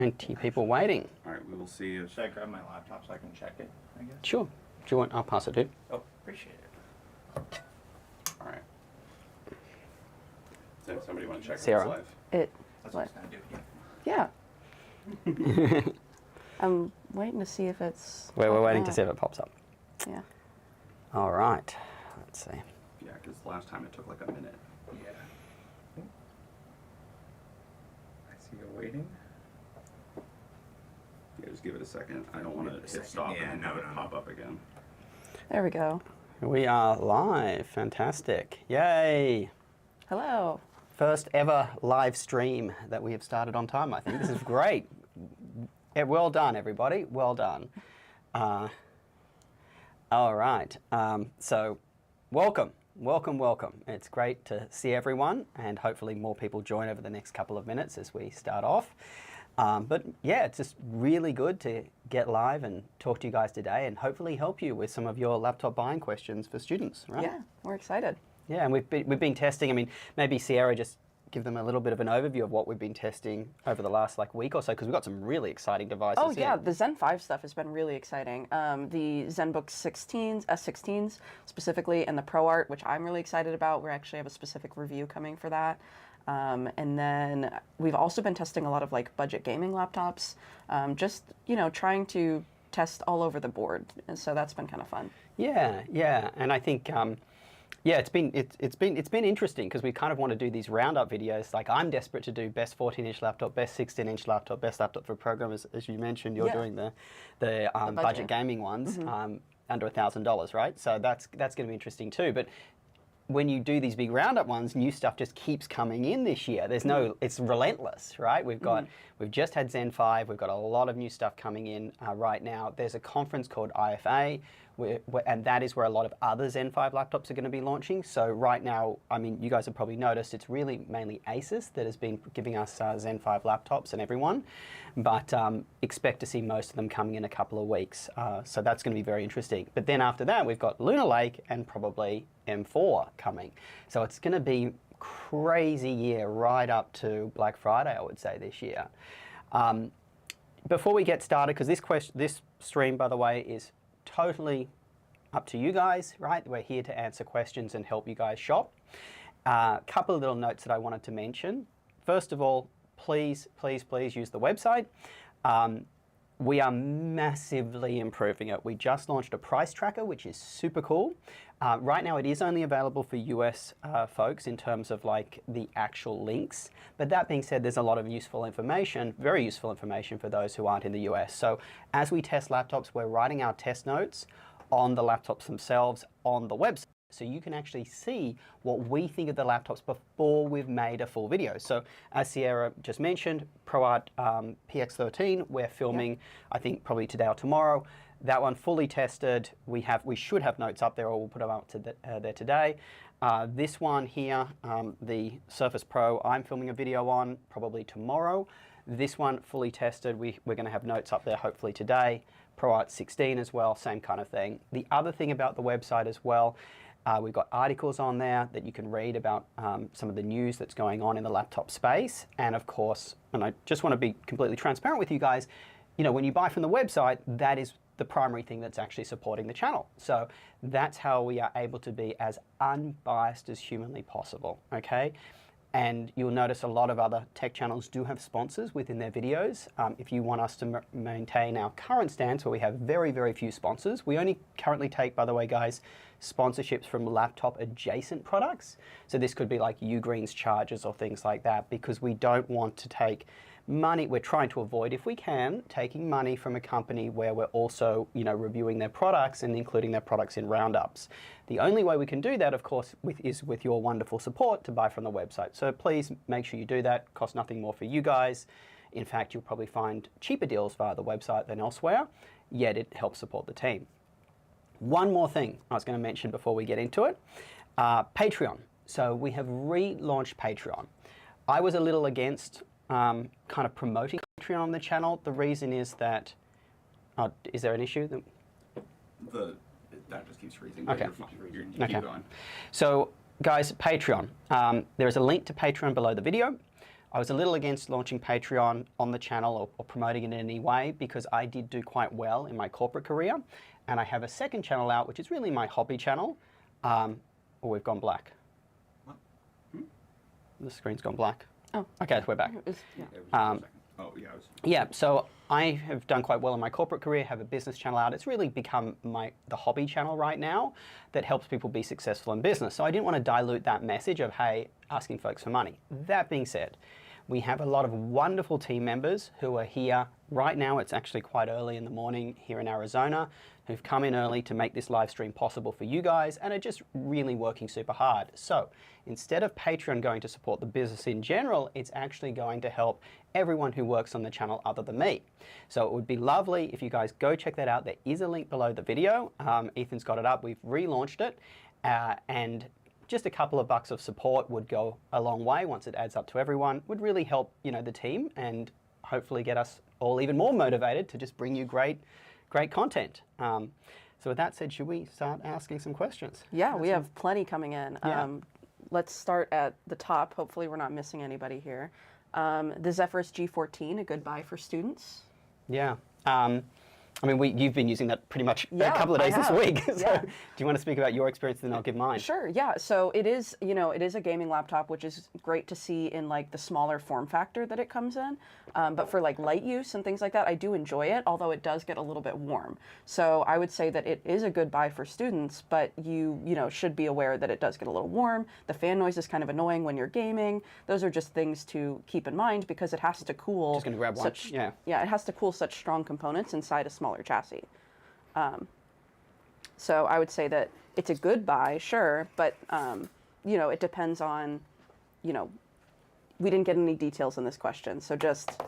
Plenty of people waiting. All right, we will see if... Should I grab my laptop so I can check it, I guess? Sure. Do you want? I'll pass it to you. Oh, appreciate it. All right. Does somebody want to check Sarah. if it's live? That's what I was going to do. Yeah. I'm waiting to see if it's... We're waiting to see if it pops up. Yeah. All right. Let's see. Yeah, because last time it took like a minute. Yeah. I see you waiting. Yeah, just give it a second. I don't want to Give it a hit second. stop Yeah, and no, have it no, pop no. up again. There we go. We are live. Fantastic. Yay. Hello. First ever live stream that we have started on time, I think. This is great. Yeah, well done, everybody. Well done. All right. So welcome. Welcome, welcome. It's great to see everyone, and hopefully more people join over the next couple of minutes as we start off. But yeah, it's just really good to get live and talk to you guys today and hopefully help you with some of your laptop buying questions for students, right? Yeah, we're excited. Yeah, and we've been testing. I mean, maybe Sierra, just give them a little bit of an overview of what we've been testing over the last week or so, because we've got some really exciting devices. Oh yeah, here. the Zen 5 stuff has been really exciting. The Zenbook S16s specifically, and the ProArt, which I'm really excited about. We actually have a specific review coming for that. And then we've also been testing a lot of budget gaming laptops, just trying to test all over the board. And so that's been kind of fun. Yeah, yeah, and I think yeah, it's been interesting because we kind of want to do these roundup videos. Like, I'm desperate to do best 14-inch laptop, best 16-inch laptop, best laptop for programmers. As you mentioned, you're doing the budget gaming ones under $1,000, right? So that's going to be interesting too. But when you do these big roundup ones, new stuff just keeps coming in this year. There's no, it's relentless, right? We've just had Zen 5. We've got a lot of new stuff coming in right now. There's a conference called IFA, and that is where a lot of other Zen 5 laptops are going to be launching. So right now, I mean, you guys have probably noticed it's really mainly Asus that has been giving us Zen 5 laptops and everyone, but expect to see most of them coming in a couple of weeks. So that's going to be very interesting. But then after that, we've got Lunar Lake and probably M4 coming. So it's going to be crazy year right up to Black Friday, I would say, this year. Before we get started, because this stream, by the way, is totally up to you guys, right? We're here to answer questions and help you guys shop. A couple of little notes that I wanted to mention. First of all, please, please, please use the website. We are massively improving it. We just launched a price tracker, which is super cool. Right now, it is only available for US folks in terms of the actual links. But that being said, there's a lot of useful information, very useful information for those who aren't in the US. So as we test laptops, we're writing our test notes on the laptops themselves on the website. So you can actually see what we think of the laptops before we've made a full video. So as Sierra just mentioned, ProArt PX13, we're filming, I think probably today or tomorrow. That one fully tested. We should have notes up there, or we'll put them up to there today. This one here, the Surface Pro, I'm filming a video on probably tomorrow. This one fully tested. We're going to have notes up there hopefully today. ProArt 16 as well, same kind of thing. The other thing about the website as well, we've got articles on there that you can read about some of the news that's going on in the laptop space. And of course, and I just want to be completely transparent with you guys, when you buy from the website, that is the primary thing that's actually supporting the channel. So that's how we are able to be as unbiased as humanly possible, okay? And you'll notice a lot of other tech channels do have sponsors within their videos. If you want us to maintain our current stance where we have very, very few sponsors, we only currently take, by the way, guys, sponsorships from laptop adjacent products. So this could be like Ugreen's chargers or things like that, because we don't want to take money. We're trying to avoid, if we can, taking money from a company where we're also, reviewing their products and including their products in roundups. The only way we can do that, of course, is with your wonderful support to buy from the website. So please make sure you do that. It costs nothing more for you guys. In fact, you'll probably find cheaper deals via the website than elsewhere, yet it helps support the team. One more thing I was going to mention before we get into it, Patreon. So we have relaunched Patreon. I was a little against kind of promoting Patreon on the channel. The reason is that, is there an issue? That just keeps freezing. Okay. You Okay. keep going. So guys, Patreon. There is a link to Patreon below the video. I was a little against launching Patreon on the channel or promoting it in any way because I did do quite well in my corporate career. And I have a second channel out, which is really my hobby channel. Oh, we've gone black. What? The screen's gone black. Oh. Okay, we're back. It was just a second. Oh, yeah. Yeah, so I have done quite well in my corporate career, have a business channel out. It's really become the hobby channel right now that helps people be successful in business. So I didn't want to dilute that message of, hey, asking folks for money. That being said, we have a lot of wonderful team members who are here right now. It's actually quite early in the morning here in Arizona, who've come in early to make this live stream possible for you guys and are just really working super hard. So instead of Patreon going to support the business in general, it's actually going to help everyone who works on the channel other than me. So it would be lovely if you guys go check that out. There is a link below the video. Ethan's got it up. We've relaunched it, and just a couple of bucks of support would go a long way once it adds up to everyone. Would really help, you know, the team and hopefully get us all even more motivated to just bring you great content. So with that said, should we start asking some questions? Yeah, we have plenty coming in. Yeah. Let's start at the top. Hopefully we're not missing anybody here. The Zephyrus G14, a good buy for students? Yeah. I mean, you've been using that pretty much a couple of days this have. week. So Yeah. do you want to speak about your experience, then I'll give mine? Sure, yeah. So it is, you know, it is a gaming laptop, which is great to see in like the smaller form factor that it comes in. But for like light use and things like that, I do enjoy it, although it does get a little bit warm. So I would say that it is a good buy for students, but you know, should be aware that it does get a little warm. The fan noise is kind of annoying when you're gaming. Those are just things to keep in mind because it has to cool Just going to grab one. yeah, it has to cool such strong components inside a smaller chassis. So I would say that it's a good buy, sure, but you know, it depends on, you know, we didn't get any details in this question, so just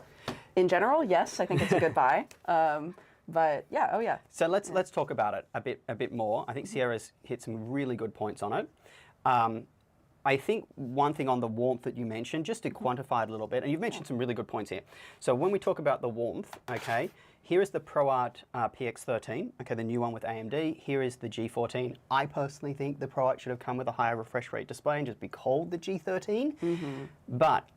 in general, yes, I think it's a good buy. But yeah, oh yeah. So let's talk about it a bit more. I think Sierra's hit some really good points on it. I think one thing on the warmth that you mentioned, just to quantify it a little bit, and you've mentioned some really good points here. So when we talk about the warmth, okay, here is the ProArt PX13, okay, the new one with AMD. Here is the G14. I personally think the ProArt should have come with a higher refresh rate display and just be called the G13. But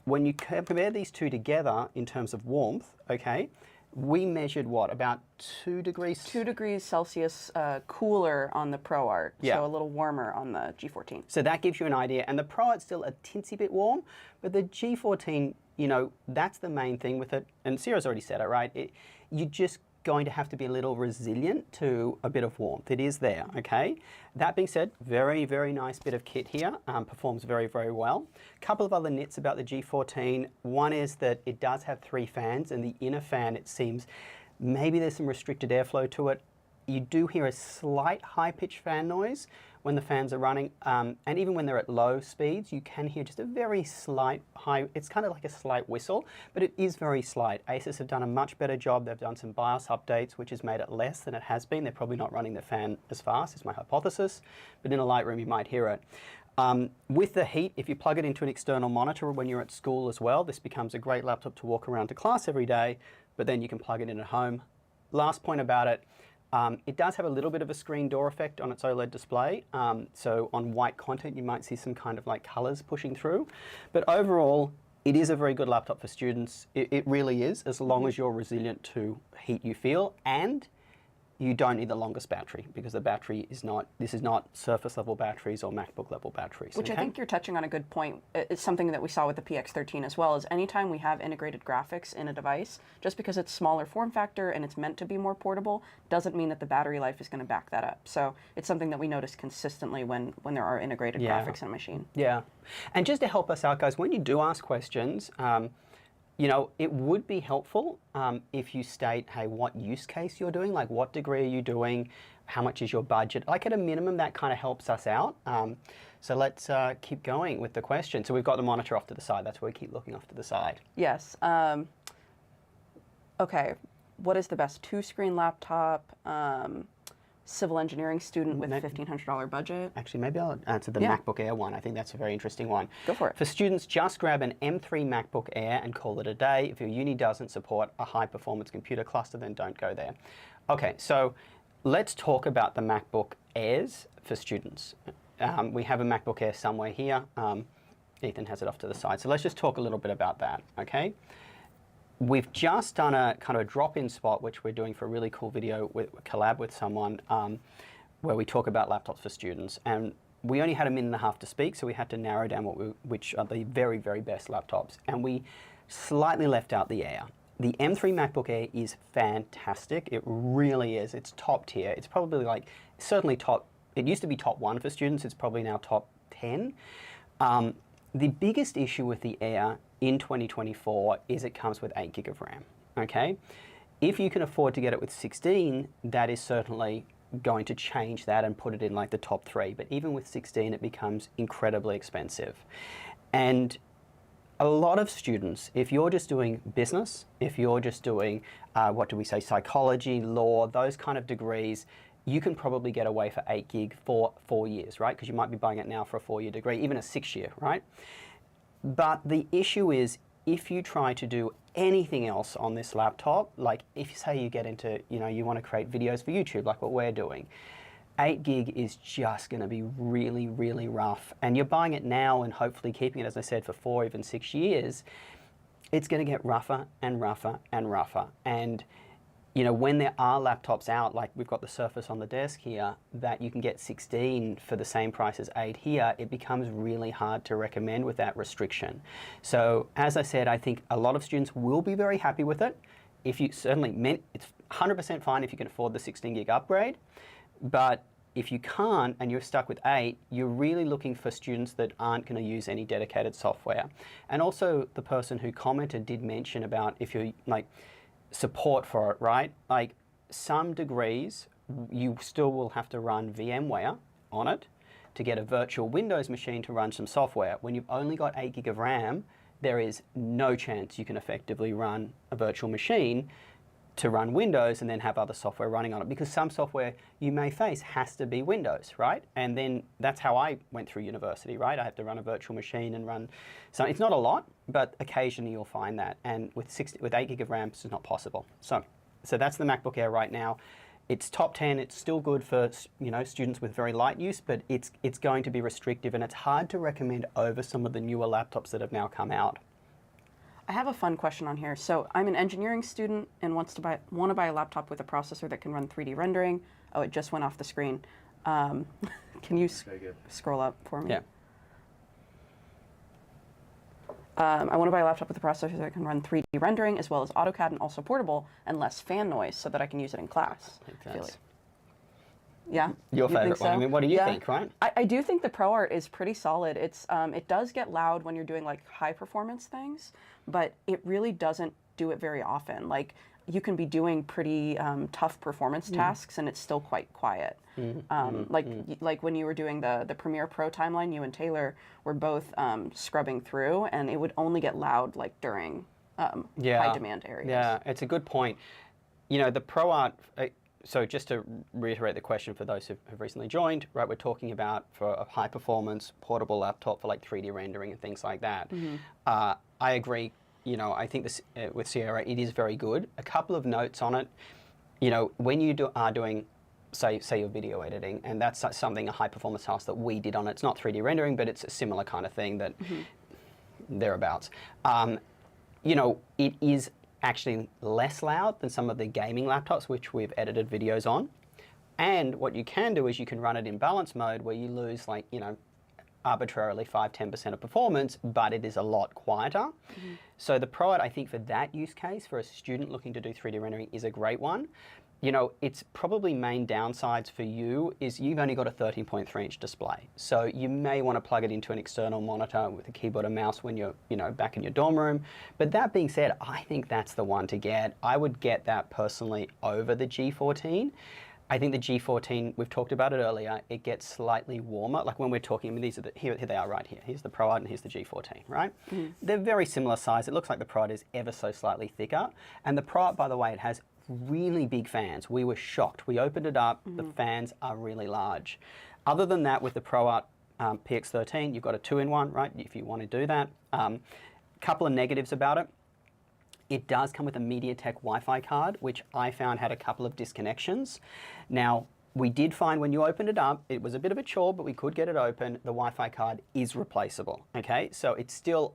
when you compare these two together in terms of warmth, okay, we measured what, about 2 degrees? 2 degrees Celsius cooler on the ProArt, Yeah. so a little warmer on the G14. So that gives you an idea. And the ProArt's still a tinsy bit warm, but the G14, you know, that's the main thing with it. And Sierra's already said it, right? You're just going to have to be a little resilient to a bit of warmth. It is there, okay? That being said, very, very nice bit of kit here. Performs very, very well. A couple of other nits about the G14. One is that it does have 3 fans, and the inner fan, it seems, maybe there's some restricted airflow to it. You do hear a slight high-pitched fan noise when the fans are running, and even when they're at low speeds, you can hear just a very slight high, it's kind of like a slight whistle, but it is very slight. Asus have done a much better job. They've done some BIOS updates, which has made it less than it has been. They're probably not running the fan as fast, is my hypothesis, but in a light room, you might hear it. With the heat, if you plug it into an external monitor when you're at school as well, this becomes a great laptop to walk around to class every day, but then you can plug it in at home. Last point about it, it does have a little bit of a screen door effect on its OLED display. So on white content, you might see some kind of like colors pushing through. But overall, it is a very good laptop for students. It really is, as long as you're resilient to heat you feel, and you don't need the longest battery, because the battery is not, this is not Surface level batteries or MacBook level batteries. Which okay? I think you're touching on a good point. It's something that we saw with the PX13 as well, is anytime we have integrated graphics in a device, just because it's smaller form factor and it's meant to be more portable, doesn't mean that the battery life is going to back that up. So it's something that we notice consistently when there are integrated graphics in a machine. Yeah. And just to help us out, guys, when you do ask questions, you know, it would be helpful if you state, hey, what use case you're doing, like what degree are you doing, how much is your budget? Like at a minimum, that kind of helps us out. So let's keep going with the question. So we've got the monitor off to the side. That's where we keep looking off to the side. Yes. Okay. What is the best 2-screen laptop? Civil engineering student with a $1,500 budget? Actually, maybe I'll answer the MacBook Air one. I think that's a very interesting one. Go for it. For students, just grab an M3 MacBook Air and call it a day. If your uni doesn't support a high-performance computer cluster, then don't go there. Okay, so let's talk about the MacBook Airs for students. We have a MacBook Air somewhere here. Ethan has it off to the side. So let's just talk a little bit about that, okay? We've just done a kind of a drop-in spot, which we're doing for a really cool video with collab with someone, where we talk about laptops for students. And we only had a minute and a half to speak, so we had to narrow down which are the very, very best laptops. And we slightly left out the Air. The M3 MacBook Air is fantastic. It really is. It's top tier. It's probably like, certainly top, it used to be top 1 for students. It's probably now top 10. The biggest issue with the Air in 2024 is it comes with 8 gig of RAM, okay? If you can afford to get it with 16, that is certainly going to change that and put it in like the top 3. But even with 16, it becomes incredibly expensive. And a lot of students, if you're just doing business, if you're just doing, what do we say, psychology, law, those kind of degrees, you can probably get away for 8 gig for 4 years, right? Because you might be buying it now for a 4-year degree, even a 6-year, right? But the issue is, if you try to do anything else on this laptop, like if you say you get into, you want to create videos for YouTube, like what we're doing, 8 gig is just going to be really, really rough. And you're buying it now and hopefully keeping it, as I said, for 4, even 6 years, it's going to get rougher and rougher and rougher. And when there are laptops out, like we've got the Surface on the desk here, that you can get 16 for the same price as 8 here, it becomes really hard to recommend with that restriction. So as I said, I think a lot of students will be very happy with it. If you certainly, it's 100% fine if you can afford the 16 gig upgrade, but if you can't and you're stuck with 8, you're really looking for students that aren't going to use any dedicated software. And also the person who commented did mention about if you're like, support for it, right? Like some degrees, you still will have to run VMware on it to get a virtual Windows machine to run some software. When you've only got 8 gig of RAM, there is no chance you can effectively run a virtual machine to run Windows and then have other software running on it, because some software you may face has to be Windows, right? And then that's how I went through university, right? I have to run a virtual machine and run, so it's not a lot, but occasionally you'll find that. And with 8 gig of RAM, it's not possible. So that's the MacBook Air right now. It's top 10, it's still good for students with very light use, but it's going to be restrictive, and it's hard to recommend over some of the newer laptops that have now come out. I have a fun question on here. So I'm an engineering student and want to buy a laptop with a processor that can run 3D rendering. Oh, it just went off the screen. Can you scroll up for me? Yeah. I want to buy a laptop with a processor that can run 3D rendering as well as AutoCAD and also portable and less fan noise so that I can use it in class. Yeah. Your favorite one. I mean, what do you think, right? I do think the ProArt is pretty solid. It does get loud when you're doing like high performance things, but it really doesn't do it very often. Like you can be doing pretty tough performance tasks and it's still quite quiet. Like when you were doing the Premiere Pro timeline, you and Taylor were both scrubbing through, and it would only get loud like during high demand areas. Yeah, it's a good point. The ProArt. So just to reiterate the question for those who've recently joined, right, we're talking about for a high performance portable laptop for like 3D rendering and things like that. I agree, I think this with Sierra, it is very good. A couple of notes on it, when you are doing, say your video editing, and that's something, a high performance task that we did on it. It's not 3D rendering, but it's a similar kind of thing that thereabouts. It is actually less loud than some of the gaming laptops which we've edited videos on. And what you can do is you can run it in balance mode where you lose like, arbitrarily 5–10% of performance, but it is a lot quieter. So the ProArt, I think for that use case, for a student looking to do 3D rendering, is a great one. Its probably main downsides for you is you've only got a 13.3-inch display. So you may want to plug it into an external monitor with a keyboard and mouse when you're, back in your dorm room. But that being said, I think that's the one to get. I would get that personally over the G14. I think the G14, we've talked about it earlier, it gets slightly warmer. Like when we're talking, these are here they are right here. Here's the ProArt and here's the G14, right? They're very similar size. It looks like the ProArt is ever so slightly thicker. And the ProArt, by the way, it has really big fans. We were shocked. We opened it up. The fans are really large. Other than that, with the ProArt PX13, you've got a 2-in-1, right? If you want to do that. Couple of negatives about it. It does come with a MediaTek Wi-Fi card, which I found had a couple of disconnections. Now, We did find when you opened it up, it was a bit of a chore, but we could get it open. The Wi-Fi card is replaceable, okay? So it's still,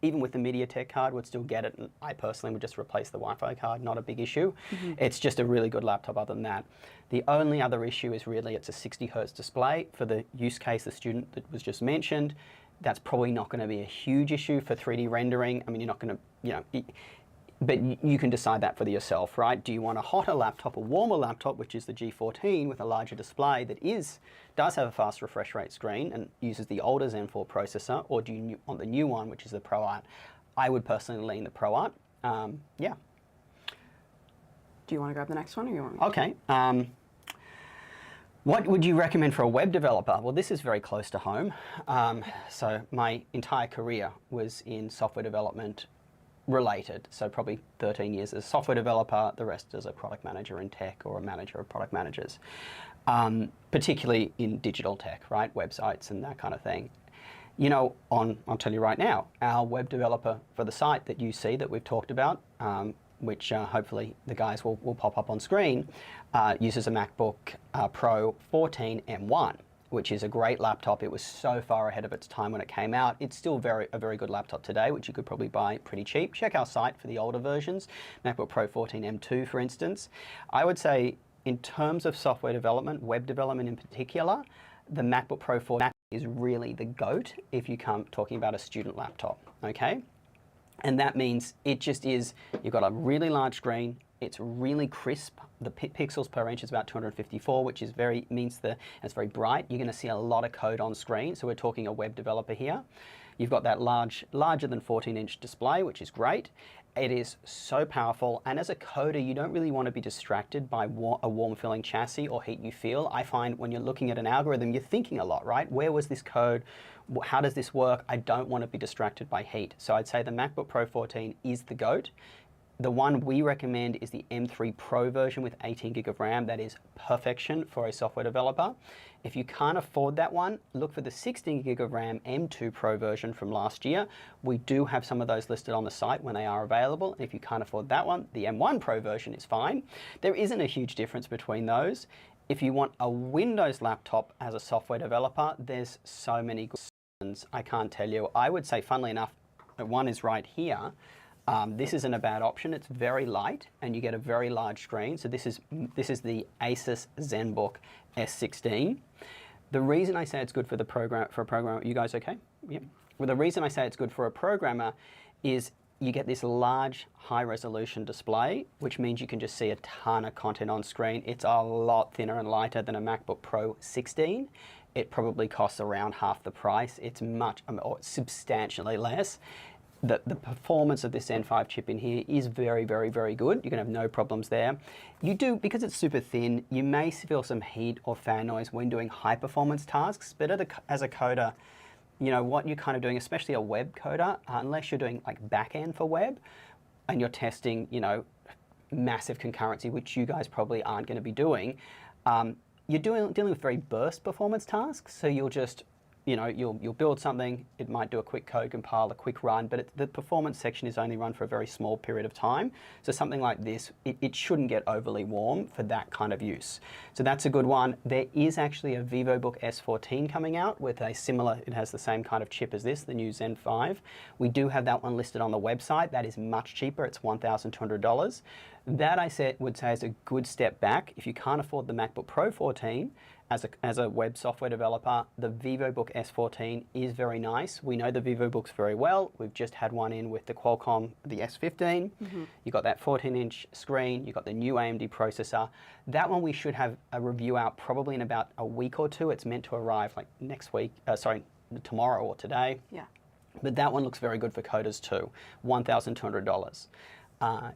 even with the MediaTek card, would still get it. And I personally would just replace the Wi-Fi card, not a big issue. It's just a really good laptop other than that. The only other issue is really it's a 60 Hertz display. For the use case, the student that was just mentioned, that's probably not gonna be a huge issue for 3D rendering. I mean, you're not gonna, but you can decide that for yourself, right? Do you want a hotter laptop, a warmer laptop, which is the G14 with a larger display that does have a fast refresh rate screen and uses the older Zen 4 processor, or do you want the new one, which is the ProArt? I would personally lean the ProArt. Yeah. Do you want to grab the next one, or you want me to? Okay. What would you recommend for a web developer? Well, this is very close to home. So my entire career was in software development related, so probably 13 years as a software developer, the rest as a product manager in tech or a manager of product managers, particularly in digital tech, right? Websites and that kind of thing. I'll tell you right now, our web developer for the site that you see that we've talked about, which hopefully the guys will pop up on screen, uses a MacBook Pro 14 M1. Which is a great laptop. It was so far ahead of its time when it came out. It's still a very good laptop today, which you could probably buy pretty cheap. Check our site for the older versions, MacBook Pro 14 M2, for instance. I would say in terms of software development, web development in particular, the MacBook Pro 14 is really the GOAT if you come talking about a student laptop, okay? And that means it just is, you've got a really large screen, it's really crisp. The pixels per inch is about 254, which is it's very bright. You're going to see a lot of code on screen. So we're talking a web developer here. You've got that larger than 14-inch display, which is great. It is so powerful. And as a coder, you don't really want to be distracted by a warm filling chassis or heat you feel. I find when you're looking at an algorithm, you're thinking a lot, right? Where was this code? How does this work? I don't want to be distracted by heat. So I'd say the MacBook Pro 14 is the GOAT. The one we recommend is the M3 Pro version with 18 gig of RAM. That is perfection for a software developer. If you can't afford that one, look for the 16 gig of RAM M2 Pro version from last year. We do have some of those listed on the site when they are available. If you can't afford that one, the M1 Pro version is fine. There isn't a huge difference between those. If you want a Windows laptop as a software developer, there's so many good ones. I can't tell you. I would say, funnily enough, one is right here. This isn't a bad option. It's very light, and you get a very large screen. So this is the Asus Zenbook S16. The reason I say it's good for a programmer, you guys okay? Yeah. Well, the reason I say it's good for a programmer is you get this large, high-resolution display, which means you can just see a ton of content on screen. It's a lot thinner and lighter than a MacBook Pro 16. It probably costs around half the price. It's substantially less. The performance of this Zen 5 chip in here is very, very, very good. You're gonna have no problems there. You do, because it's super thin, you may feel some heat or fan noise when doing high performance tasks, but as a coder, what you're kind of doing, especially a web coder, unless you're doing like back-end for web, and you're testing, massive concurrency, which you guys probably aren't gonna be doing, you're dealing with very burst performance tasks, so you'll just, you'll build something, it might do a quick code compile, a quick run, but the performance section is only run for a very small period of time. So something like this, it shouldn't get overly warm for that kind of use. So that's a good one. There is actually a VivoBook S14 coming out with it has the same kind of chip as this, the new Zen 5. We do have that one listed on the website. That is much cheaper. It's $1,200. That I would say is a good step back. If you can't afford the MacBook Pro 14, as a web software developer, the VivoBook S14 is very nice. We know the VivoBooks very well. We've just had one in with the Qualcomm, the S15. You got that 14-inch screen. You got the new AMD processor. That one we should have a review out probably in about a week or two. It's meant to arrive like next week, tomorrow or today. Yeah. But that one looks very good for coders too. $1,200.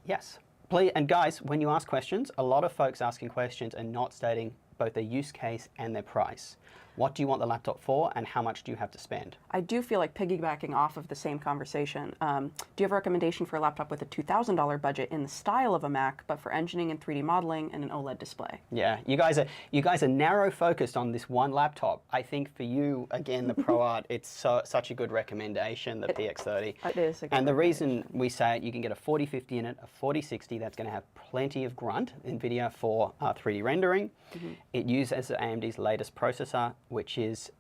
Yes. Please, and guys, when you ask questions, a lot of folks asking questions and not stating both their use case and their price. What do you want the laptop for, and how much do you have to spend? I do feel like piggybacking off of the same conversation. Do you have a recommendation for a laptop with a $2,000 budget in the style of a Mac, but for engineering and 3D modeling and an OLED display? Yeah, you guys are narrow focused on this one laptop. I think for you, again, the ProArt, it's such a good recommendation, the PX30. It is. And the reason we say it, you can get a 4050 in it, a 4060 that's going to have plenty of grunt NVIDIA for 3D rendering. It uses AMD's latest processor, which is,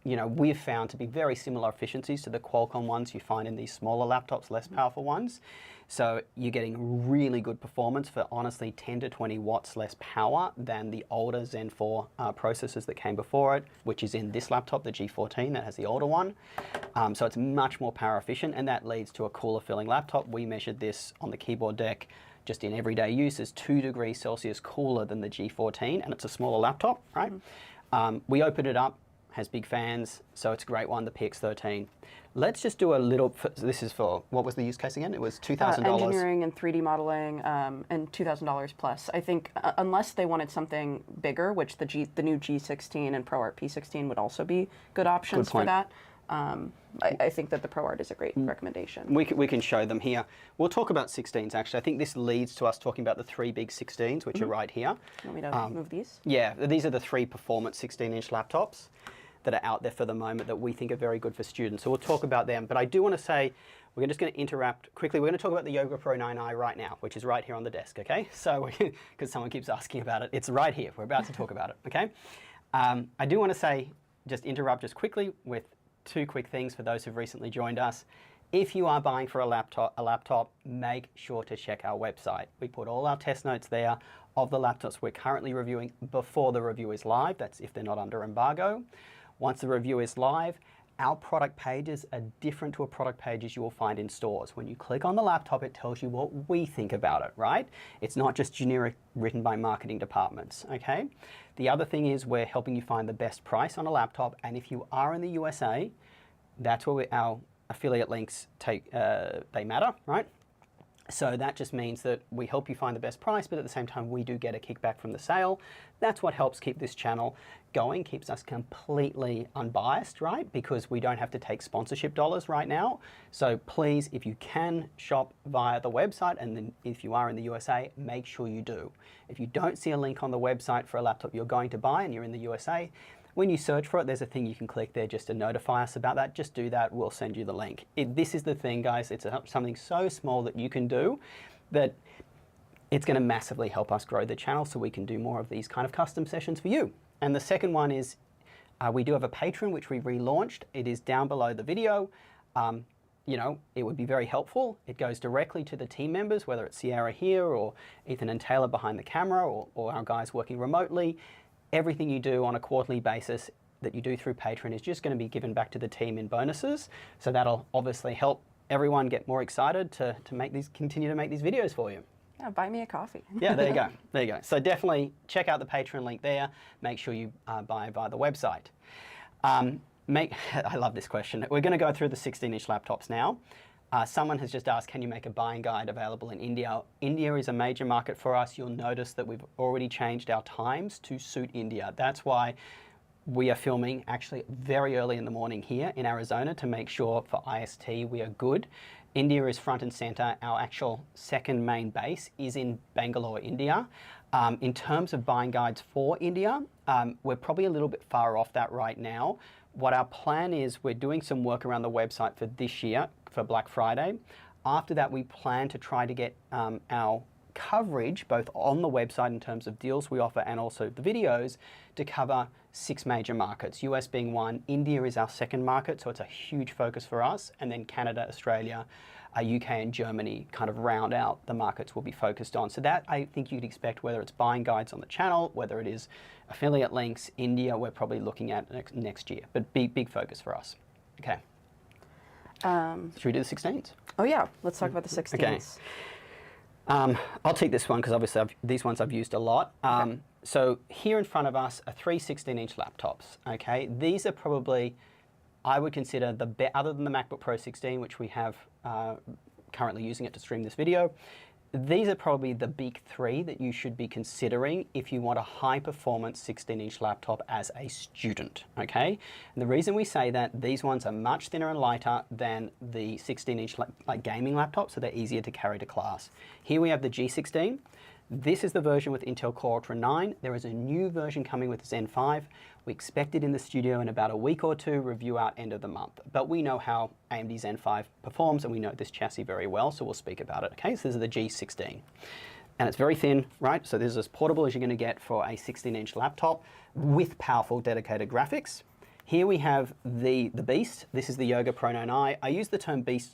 we've found to be very similar efficiencies to the Qualcomm ones you find in these smaller laptops, less powerful ones. So you're getting really good performance for honestly 10 to 20 watts less power than the older Zen 4 processors that came before it, which is in this laptop, the G14, that has the older one. So it's much more power efficient, and that leads to a cooler feeling laptop. We measured this on the keyboard deck just in everyday use is 2 degrees Celsius cooler than the G14, and it's a smaller laptop, right? We opened it up, has big fans, so it's a great one, the PX13. Let's just do a little, this is for, what was the use case again? It was $2,000. Engineering and 3D modeling, and $2,000 plus. I think unless they wanted something bigger, which the new G16 and ProArt P16 would also be good options for that. I think that the ProArt is a great recommendation. We can show them here. We'll talk about 16s actually. I think this leads to us talking about the 3 big 16s, which are right here. You want me to move these? Yeah, these are the 3 performance 16-inch laptops that are out there for the moment that we think are very good for students. So we'll talk about them. But I do want to say, we're just going to interrupt quickly. We're going to talk about the Yoga Pro 9i right now, which is right here on the desk, okay? So, because someone keeps asking about it, it's right here. We're about to talk about it, okay? I do want to say, just interrupt just quickly with 2 quick things for those who've recently joined us. If you are buying for a laptop, make sure to check our website. We put all our test notes there of the laptops we're currently reviewing before the review is live. That's if they're not under embargo. Once the review is live, our product pages are different to a product pages you will find in stores. When you click on the laptop, it tells you what we think about it, right? It's not just generic written by marketing departments, okay? The other thing is we're helping you find the best price on a laptop, and if you are in the USA, that's where our affiliate links they matter, right? So that just means that we help you find the best price, but at the same time, we do get a kickback from the sale. That's what helps keep this channel going, keeps us completely unbiased, right? Because we don't have to take sponsorship dollars right now. So please, if you can shop via the website, and then if you are in the USA, make sure you do. If you don't see a link on the website for a laptop you're going to buy and you're in the USA, when you search for it, there's a thing you can click there just to notify us about that. Just do that, we'll send you the link. This is the thing, guys, it's something so small that you can do that it's gonna massively help us grow the channel so we can do more of these kind of custom sessions for you. And the second one is, we do have a Patreon, which we relaunched. It is down below the video. It would be very helpful. It goes directly to the team members, whether it's Sierra here or Ethan and Taylor behind the camera or our guys working remotely. Everything you do on a quarterly basis that you do through Patreon is just going to be given back to the team in bonuses. So that'll obviously help everyone get more excited to continue to make these videos for you. Yeah, buy me a coffee. Yeah, there you go. There you go. So definitely check out the Patreon link there. Make sure you buy via the website. I love this question. We're going to go through the 16-inch laptops now. Someone has just asked, can you make a buying guide available in India? India is a major market for us. You'll notice that we've already changed our times to suit India. That's why we are filming actually very early in the morning here in Arizona to make sure for IST we are good. India is front and center. Our actual second main base is in Bangalore, India. In terms of buying guides for India, we're probably a little bit far off that right now. What our plan is, we're doing some work around the website for this year, for Black Friday. After that, we plan to try to get our coverage, both on the website in terms of deals we offer and also the videos, to cover 6 major markets, US being one. India is our second market, so it's a huge focus for us. And then Canada, Australia, UK and Germany kind of round out the markets we'll be focused on. So that I think you'd expect, whether it's buying guides on the channel, whether it is affiliate links, India, we're probably looking at next year, but big focus for us. Okay. Should we do the 16s? Oh yeah, let's talk about the 16s. Okay. I'll take this one because obviously these ones I've used a lot. Okay. So here in front of us are 3 16-inch laptops. Okay, these are probably, I would consider other than the MacBook Pro 16, which we have currently using it to stream this video, these are probably the big three that you should be considering if you want a high-performance 16-inch laptop as a student, okay? And the reason we say that, these ones are much thinner and lighter than the 16-inch like gaming laptops, so they're easier to carry to class. Here we have the G16. This is the version with Intel Core Ultra 9. There is a new version coming with Zen 5. We expect it in the studio in about a week or two, review out end of the month. But we know how AMD Zen 5 performs, and we know this chassis very well, so we'll speak about it. Okay, so this is the G16. And it's very thin, right? So this is as portable as you're going to get for a 16-inch laptop with powerful dedicated graphics. Here we have the Beast. This is the Yoga Pro 9i. I use the term Beast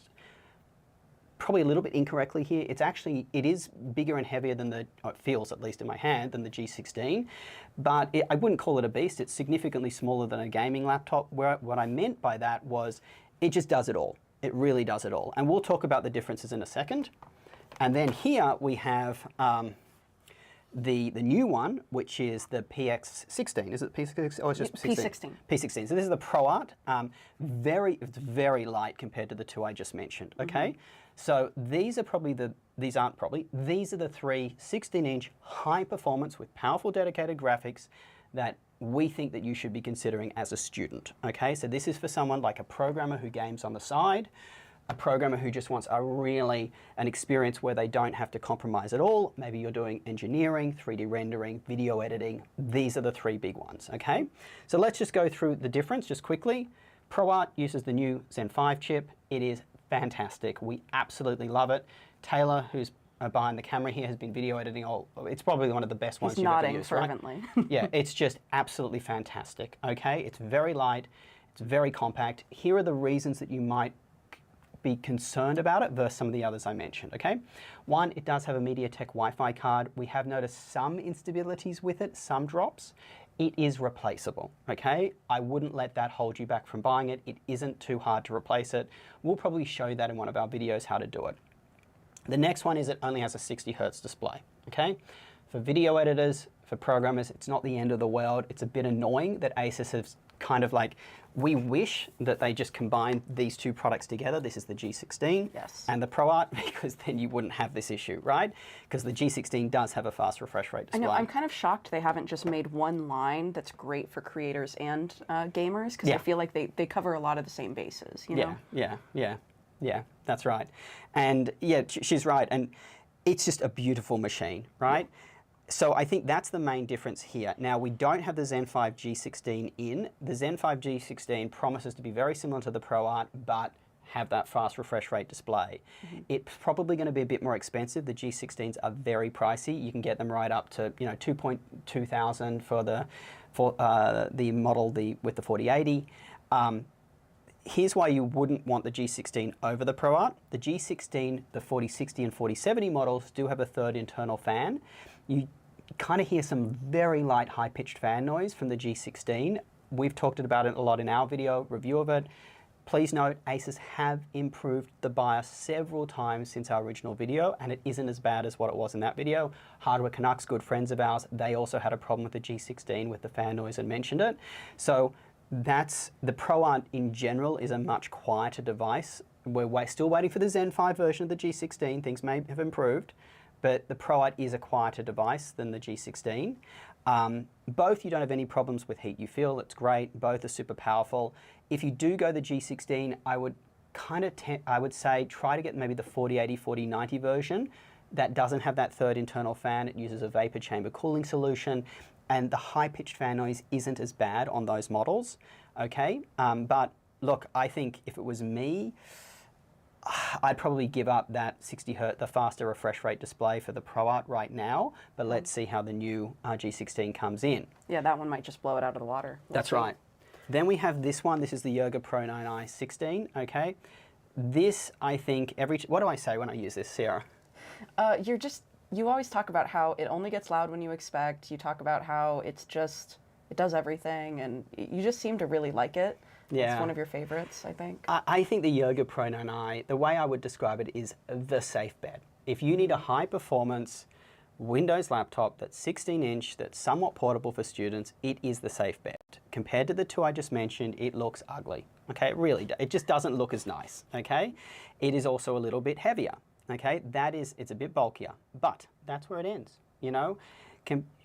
probably a little bit incorrectly here. It is bigger and heavier than it feels, at least in my hand, than the G16, but I wouldn't call it a beast. It's significantly smaller than a gaming laptop. What I meant by that was it just does it all. It really does it all. And we'll talk about the differences in a second. And then here we have the new one, which is the PX16. Is it P16 or is it just P16? P16. So this is the ProArt. It's very light compared to the two I just mentioned. Okay. So these are the 3 16-inch high performance with powerful dedicated graphics that we think that you should be considering as a student. Okay, so this is for someone like a programmer who games on the side, a programmer who just wants an experience where they don't have to compromise at all. Maybe you're doing engineering, 3D rendering, video editing. These are the 3 big ones, okay? So let's just go through the difference just quickly. ProArt uses the new Zen 5 chip. It is fantastic. We absolutely love it. Taylor, who's behind the camera here, has been video editing it's probably one of the best ones you've ever used, right? He's nodding fervently. Yeah, it's just absolutely fantastic, okay? It's very light, it's very compact. Here are the reasons that you might be concerned about it versus some of the others I mentioned, okay? One, it does have a MediaTek Wi-Fi card. We have noticed some instabilities with it, some drops. It is replaceable, okay? I wouldn't let that hold you back from buying it. It isn't too hard to replace it. We'll probably show you that in one of our videos, how to do it. The next one is it only has a 60 Hertz display, okay? For video editors, for programmers, it's not the end of the world. It's a bit annoying that Asus has kind of like, we wish that they just combined these 2 products together. This is the G16 and the ProArt, because then you wouldn't have this issue, right? Because the G16 does have a fast refresh rate display. I know, I'm kind of shocked they haven't just made one line that's great for creators and gamers, because I feel like they cover a lot of the same bases, you know? Yeah, that's right. And yeah, she's right. And it's just a beautiful machine, right? So I think that's the main difference here. Now, we don't have the Zen 5 G16 in. The Zen 5 G16 promises to be very similar to the ProArt, but have that fast refresh rate display. It's probably going to be a bit more expensive. The G16s are very pricey. You can get them right up to 2.2 thousand for the model with the 4080. Here's why you wouldn't want the G16 over the ProArt. The G16, the 4060 and 4070 models do have a 3rd internal fan. You kind of hear some very light high-pitched fan noise from the G16. We've talked about it a lot in our video review of it. Please note, Asus have improved the BIOS several times since our original video, and it isn't as bad as what it was in that video. Hardware Canucks, good friends of ours, they also had a problem with the G16 with the fan noise and mentioned it. So the ProArt in general is a much quieter device. We're still waiting for the Zen 5 version of the G16. Things may have improved, but the ProArt is a quieter device than the G16. Both you don't have any problems with heat. You feel it's great. Both are super powerful. If you do go the G16, I would say try to get maybe the 4080, 4090 version. That doesn't have that 3rd internal fan. It uses a vapor chamber cooling solution, and the high-pitched fan noise isn't as bad on those models, okay? But look, I think if it was me, I'd probably give up that 60 Hz, the faster refresh rate display for the ProArt right now, but let's see how the new G16 comes in. Yeah, that one might just blow it out of the water. That's right. Then we have this one. This is the Yoga Pro 9i 16, okay? This, I think, what do I say when I use this, Sarah? You always talk about how it only gets loud when you expect. You talk about how it does everything, and you just seem to really like it. Yeah. It's one of your favorites, I think. I think the Yoga Pro 9i, the way I would describe it is the safe bet. If you need a high performance Windows laptop that's 16-inch, that's somewhat portable for students, it is the safe bet. Compared to the 2 I just mentioned, it looks ugly. Okay, it just doesn't look as nice, okay? It is also a little bit heavier. Okay, it's a bit bulkier, but that's where it ends. You know,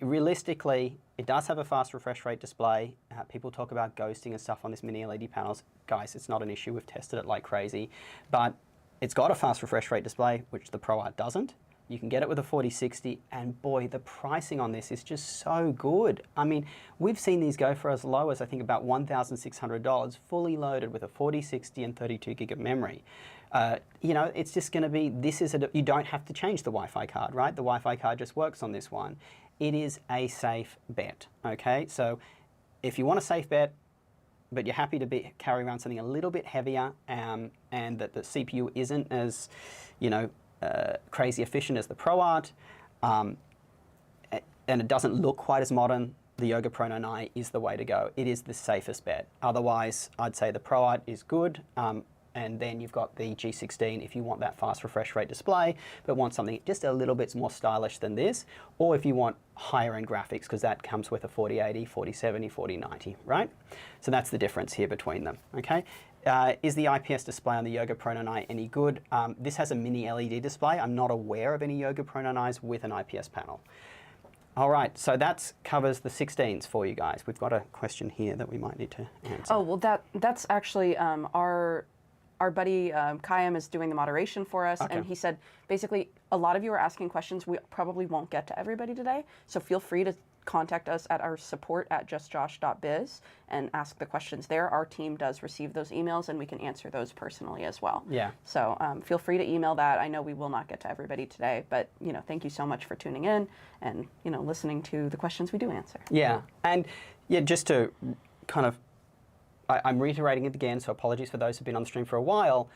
realistically, it does have a fast refresh rate display. People talk about ghosting and stuff on this mini LED panels. Guys, it's not an issue. We've tested it like crazy, but it's got a fast refresh rate display, which the ProArt doesn't. You can get it with a 4060, and boy, the pricing on this is just so good. I mean, we've seen these go for as low as I think about $1,600, fully loaded with a 4060 and 32 gig of memory. You know, it's just going to be, you don't have to change the Wi-Fi card, right? The Wi-Fi card just works on this one. It is a safe bet, okay? So if you want a safe bet, but you're happy to carry around something a little bit heavier, and that the CPU isn't as, you know, crazy efficient as the ProArt, and it doesn't look quite as modern, the Yoga Pro 9i is the way to go. It is the safest bet. Otherwise, I'd say the ProArt is good, and then you've got the G16 if you want that fast refresh rate display, but want something just a little bit more stylish than this, or if you want higher end graphics, because that comes with a 4080, 4070, 4090, right? So that's the difference here between them, okay? Is the IPS display on the Yoga Pro 9i any good? This has a mini LED display. I'm not aware of any Yoga Pro 9i's with an IPS panel. All right, so that covers the 16s for you guys. We've got a question here that we might need to answer. Oh, well, that's actually our buddy Kayam is doing the moderation for us, Okay. and he said, basically, a lot of you are asking questions. We probably won't get to everybody today, so feel free to contact us at our support@justjosh.biz and ask the questions there. Our team does receive those emails, and we can answer those personally as well. Yeah. So feel free to email that. I know we will not get to everybody today, but you know, thank you so much for tuning in and you know, listening to the questions we do answer. Yeah, and yeah, just to kind of, I'm reiterating it again, so apologies for those who've been on the stream for a while.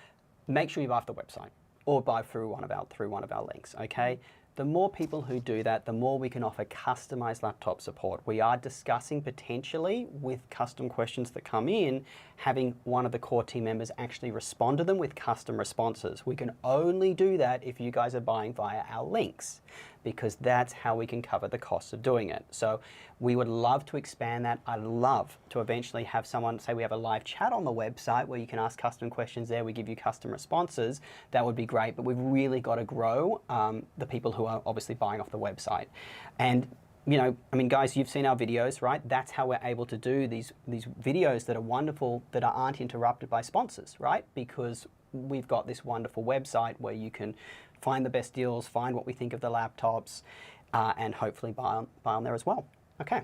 Make sure you buy off the website or buy through one of our links, okay? The more people who do that, the more we can offer customized laptop support. We are discussing potentially with custom questions that come in, having one of the core team members actually respond to them with custom responses. We can only do that if you guys are buying via our links, because that's how we can cover the costs of doing it. So we would love to expand that. I'd love to eventually have someone, say we have a live chat on the website where you can ask custom questions there, we give you custom responses. That would be great, but we've really got to grow the people who are obviously buying off the website. And you know, I mean, guys, you've seen our videos, right? That's how we're able to do these videos that are wonderful, that aren't interrupted by sponsors, right? Because we've got this wonderful website where you can find the best deals, find what we think of the laptops, and hopefully buy on there as well. Okay.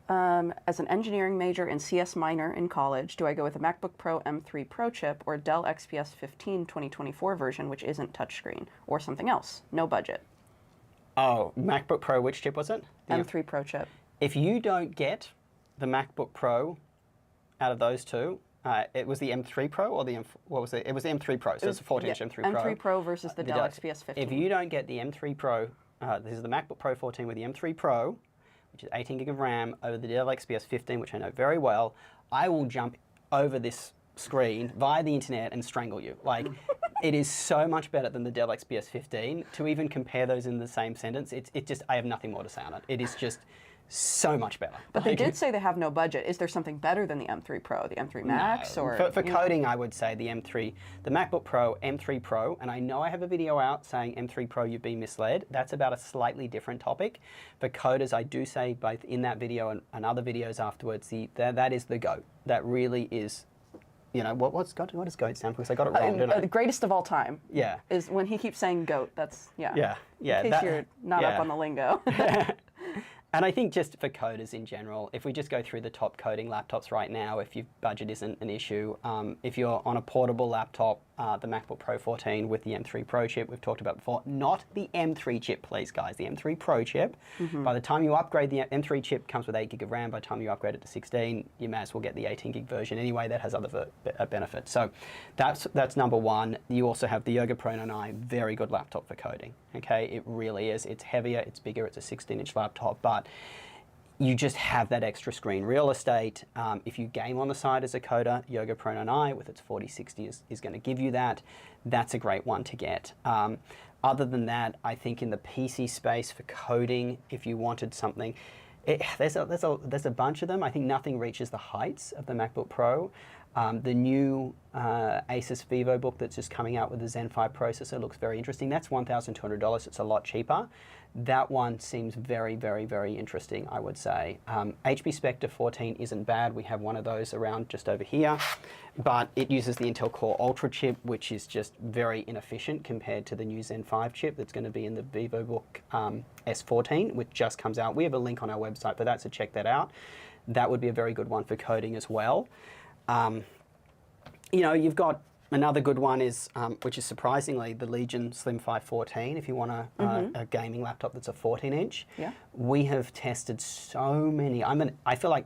As an engineering major and CS minor in college, do I go with a MacBook Pro M3 Pro chip or Dell XPS 15 2024 version, which isn't touchscreen, or something else? No budget. Oh, MacBook Pro, which chip was it? M3 Pro chip. If you don't get the MacBook Pro out of those two, it was the M3 Pro or the what was it? It was the M3 Pro, so it's a 14-inch M3 Pro. M3 Pro versus the Dell XPS 15. If you don't get the M3 Pro, this is the MacBook Pro 14 with the M3 Pro, which is 18 gig of RAM, over the Dell XPS 15, which I know very well, I will jump over this screen via the internet and strangle you. Like, it is so much better than the Dell XPS 15. To even compare those in the same sentence, it just, I have nothing more to say on it. It is just so much better. But they did say they have no budget. Is there something better than the M3 Pro, the M3 Max? No. Or for coding, I would say the MacBook Pro, M3 Pro, and I know I have a video out saying M3 Pro, you've been misled. That's about a slightly different topic. For coders, I do say both in that video and other videos afterwards, that is the GOAT. That really is, you know, what does GOAT stand for? Because I got it wrong, didn't I? The greatest of all time. Yeah. Is when he keeps saying GOAT. That's, yeah. Yeah, yeah. In case you're not up on the lingo. And I think just for coders in general, if we just go through the top coding laptops right now, if your budget isn't an issue, if you're on a portable laptop, the MacBook Pro 14 with the M3 Pro chip we've talked about before, not the M3 chip, please, guys, the M3 Pro chip. By the time you upgrade, the M3 chip comes with 8 gig of RAM. By the time you upgrade it to 16, you may as well get the 18 gig version anyway. That has other benefits. So that's number one. You also have the Yoga Pro 9i, very good laptop for coding. Okay, it really is. It's heavier, it's bigger, it's a 16-inch laptop, but you just have that extra screen real estate. If you game on the side as a coder, Yoga Pro 9i with its 4060 is going to give you that. That's a great one to get. Other than that, I think in the PC space for coding, if you wanted something, there's a bunch of them. I think nothing reaches the heights of the MacBook Pro. The new Asus VivoBook that's just coming out with the Zen 5 processor looks very interesting. That's $1,200. It's a lot cheaper. That one seems very, very, very interesting, I would say. HP Spectre 14 isn't bad. We have one of those around just over here, but it uses the Intel Core Ultra chip, which is just very inefficient compared to the new Zen 5 chip that's going to be in the VivoBook S14, which just comes out. We have a link on our website for that, so check that out. That would be a very good one for coding as well. You know, you've got another good one is, which is surprisingly, the Legion Slim 514, if you want a gaming laptop that's a 14-inch. Yeah. We have tested so many. I feel like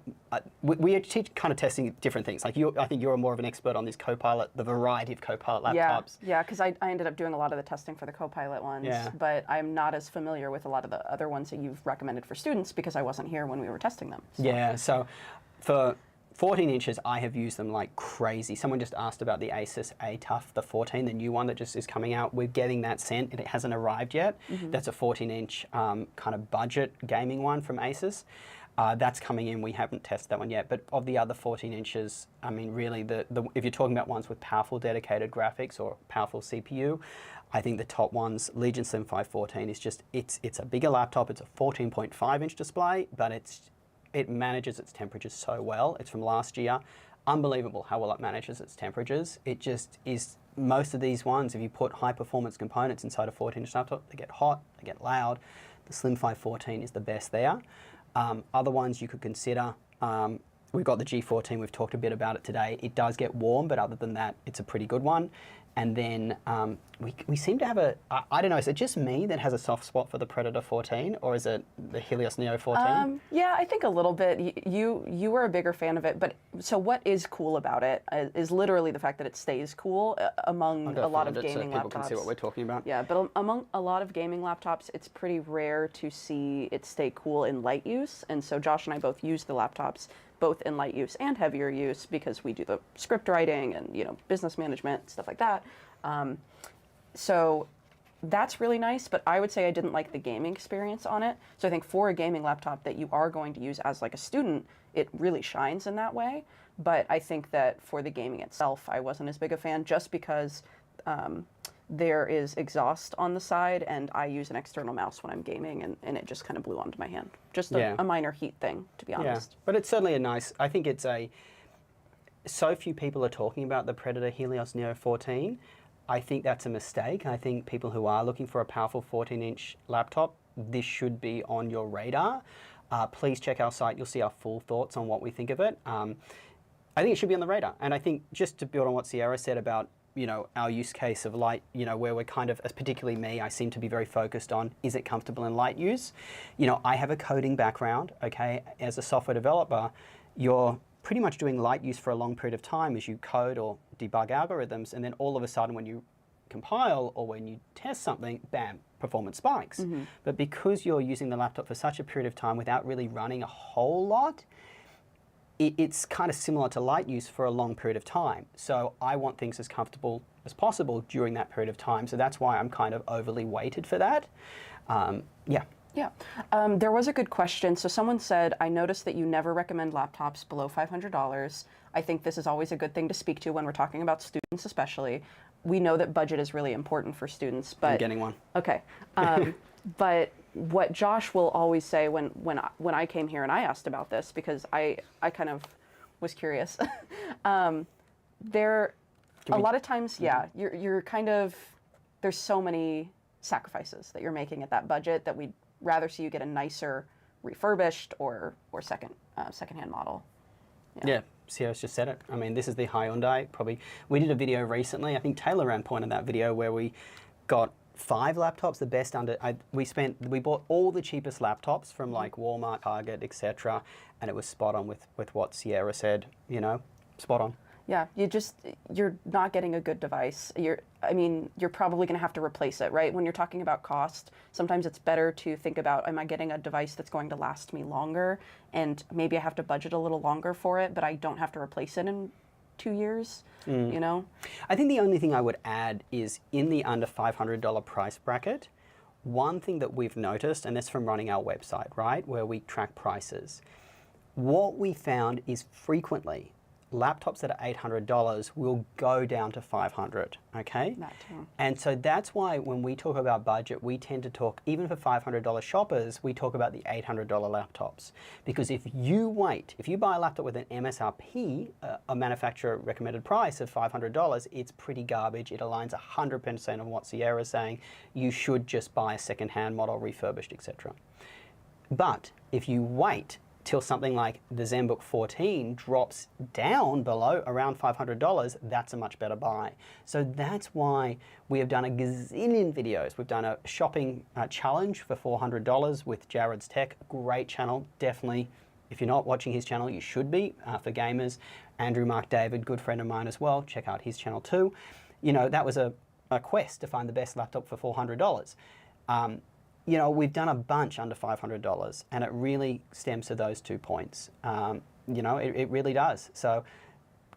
we are kind of testing different things. Like I think you're more of an expert on this Copilot, the variety of Copilot laptops. Yeah, because I ended up doing a lot of the testing for the Copilot ones, but I'm not as familiar with a lot of the other ones that you've recommended for students because I wasn't here when we were testing them. So. Yeah, so for 14 inches, I have used them like crazy. Someone just asked about the Asus ATUF, the 14, the new one that just is coming out. We're getting that sent, and it hasn't arrived yet. That's a 14-inch kind of budget gaming one from Asus. That's coming in. We haven't tested that one yet. But of the other 14 inches, I mean, really, if you're talking about ones with powerful dedicated graphics or powerful CPU, I think the top ones, Legion Slim 514, is just, it's a bigger laptop. It's a 14.5-inch display, but it manages its temperatures so well. It's from last year. Unbelievable how well it manages its temperatures. It just is, most of these ones, if you put high performance components inside a 14-inch laptop, they get hot, they get loud. The Slim 514 is the best there. Other ones you could consider, we've got the G14, we've talked a bit about it today. It does get warm, but other than that, it's a pretty good one. And then we seem to have I don't know, is it just me that has a soft spot for the Predator 14, or is it the Helios Neo 14? Yeah, I think a little bit. You were a bigger fan of it, but so what is cool about it is literally the fact that it stays cool among a lot of gaming so people laptops. can see what we're talking about. Yeah, but among a lot of gaming laptops, it's pretty rare to see it stay cool in light use, and so Josh and I both use the laptops both in light use and heavier use because we do the script writing and business management, stuff like that. So that's really nice, but I would say I didn't like the gaming experience on it. So I think for a gaming laptop that you are going to use as like a student, it really shines in that way. But I think that for the gaming itself, I wasn't as big a fan just because there is exhaust on the side and I use an external mouse when I'm gaming and it just kind of blew onto my hand. Just a minor heat thing, to be honest. Yeah, but it's certainly I think it's so few people are talking about the Predator Helios Neo 14. I think that's a mistake. I think people who are looking for a powerful 14-inch laptop, this should be on your radar. Please check our site. You'll see our full thoughts on what we think of it. I think it should be on the radar. And I think just to build on what Sierra said about our use case of light, where we're kind of, particularly me, I seem to be very focused on, is it comfortable in light use? I have a coding background, okay? As a software developer, you're pretty much doing light use for a long period of time as you code or debug algorithms, and then all of a sudden when you compile or when you test something, bam, performance spikes. But because you're using the laptop for such a period of time without really running a whole lot, it's kind of similar to light use for a long period of time. So I want things as comfortable as possible during that period of time. So that's why I'm kind of overly weighted for that. Yeah. There was a good question. So someone said, I noticed that you never recommend laptops below $500. I think this is always a good thing to speak to when we're talking about students especially. We know that budget is really important for students, but... I'm getting one. Okay. But what Josh will always say when I came here and I asked about this, because I kind of was curious, a lot of times, you're kind of, there's so many sacrifices that you're making at that budget that we'd rather see you get a nicer refurbished or secondhand model. Yeah, Sierra's just said it. I mean, this is the Hyundai. We did a video recently. I think Taylor ran point in that video where we got 5 laptops, the best we bought all the cheapest laptops from like Walmart, Target, etc., and it was spot on with what Sierra said. Spot on. Yeah, you're not getting a good device. You're probably going to have to replace it, right? When you're talking about cost, sometimes it's better to think about, am I getting a device that's going to last me longer? And maybe I have to budget a little longer for it, but I don't have to replace it in 2 years, I think the only thing I would add is in the under $500 price bracket, one thing that we've noticed, and that's from running our website, right, where we track prices, what we found is frequently laptops that are $800 will go down to $500, okay? That too. And so that's why when we talk about budget, we tend to talk, even for $500 shoppers, we talk about the $800 laptops. Because if you buy a laptop with an MSRP, a manufacturer recommended price of $500, it's pretty garbage. It aligns 100% on what Sierra is saying. You should just buy a second-hand model, refurbished, etc. But if you wait till something like the Zenbook 14 drops down below around $500, that's a much better buy. So that's why we have done a gazillion videos. We've done a shopping challenge for $400 with Jared's Tech, great channel, definitely. If you're not watching his channel, you should be, for gamers. Andrew Mark David, good friend of mine as well, check out his channel too. You know, that was a quest to find the best laptop for $400. You know, we've done a bunch under $500, and it really stems to those 2 points. You know, it really does. So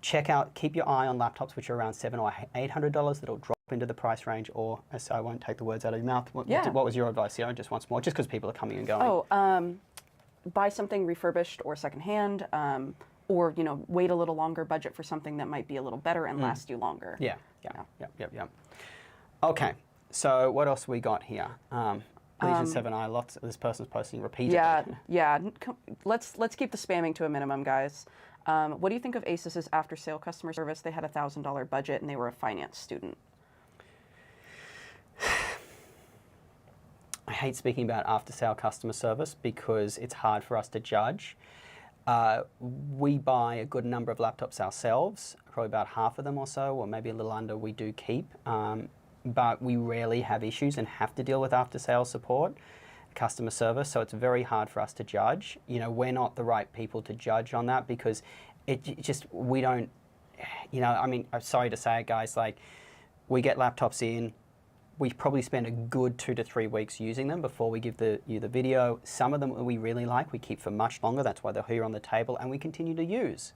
check out, keep your eye on laptops which are around $700 or $800 that'll drop into the price range, or, so I won't take the words out of your mouth. What was your advice here? Just once more, just because people are coming and going. Oh, buy something refurbished or secondhand, or, you know, wait a little longer, budget for something that might be a little better and last you longer. Yeah. Okay, so what else we got here? Legion 7i, lots. This person's posting repeatedly. Yeah. Let's keep the spamming to a minimum, guys. What do you think of Asus's after-sale customer service? They had a $1,000 budget and they were a finance student. I hate speaking about after-sale customer service because it's hard for us to judge. We buy a good number of laptops ourselves, probably about half of them or so, or maybe a little under we do keep. But we rarely have issues and have to deal with after-sales support, customer service, so it's very hard for us to judge. You know, we're not the right people to judge on that because we don't, you know, I mean, I'm sorry to say it, guys, like, we get laptops in, we probably spend a good 2 to 3 weeks using them before we give you the video. Some of them we really like, we keep for much longer, that's why they're here on the table, and we continue to use.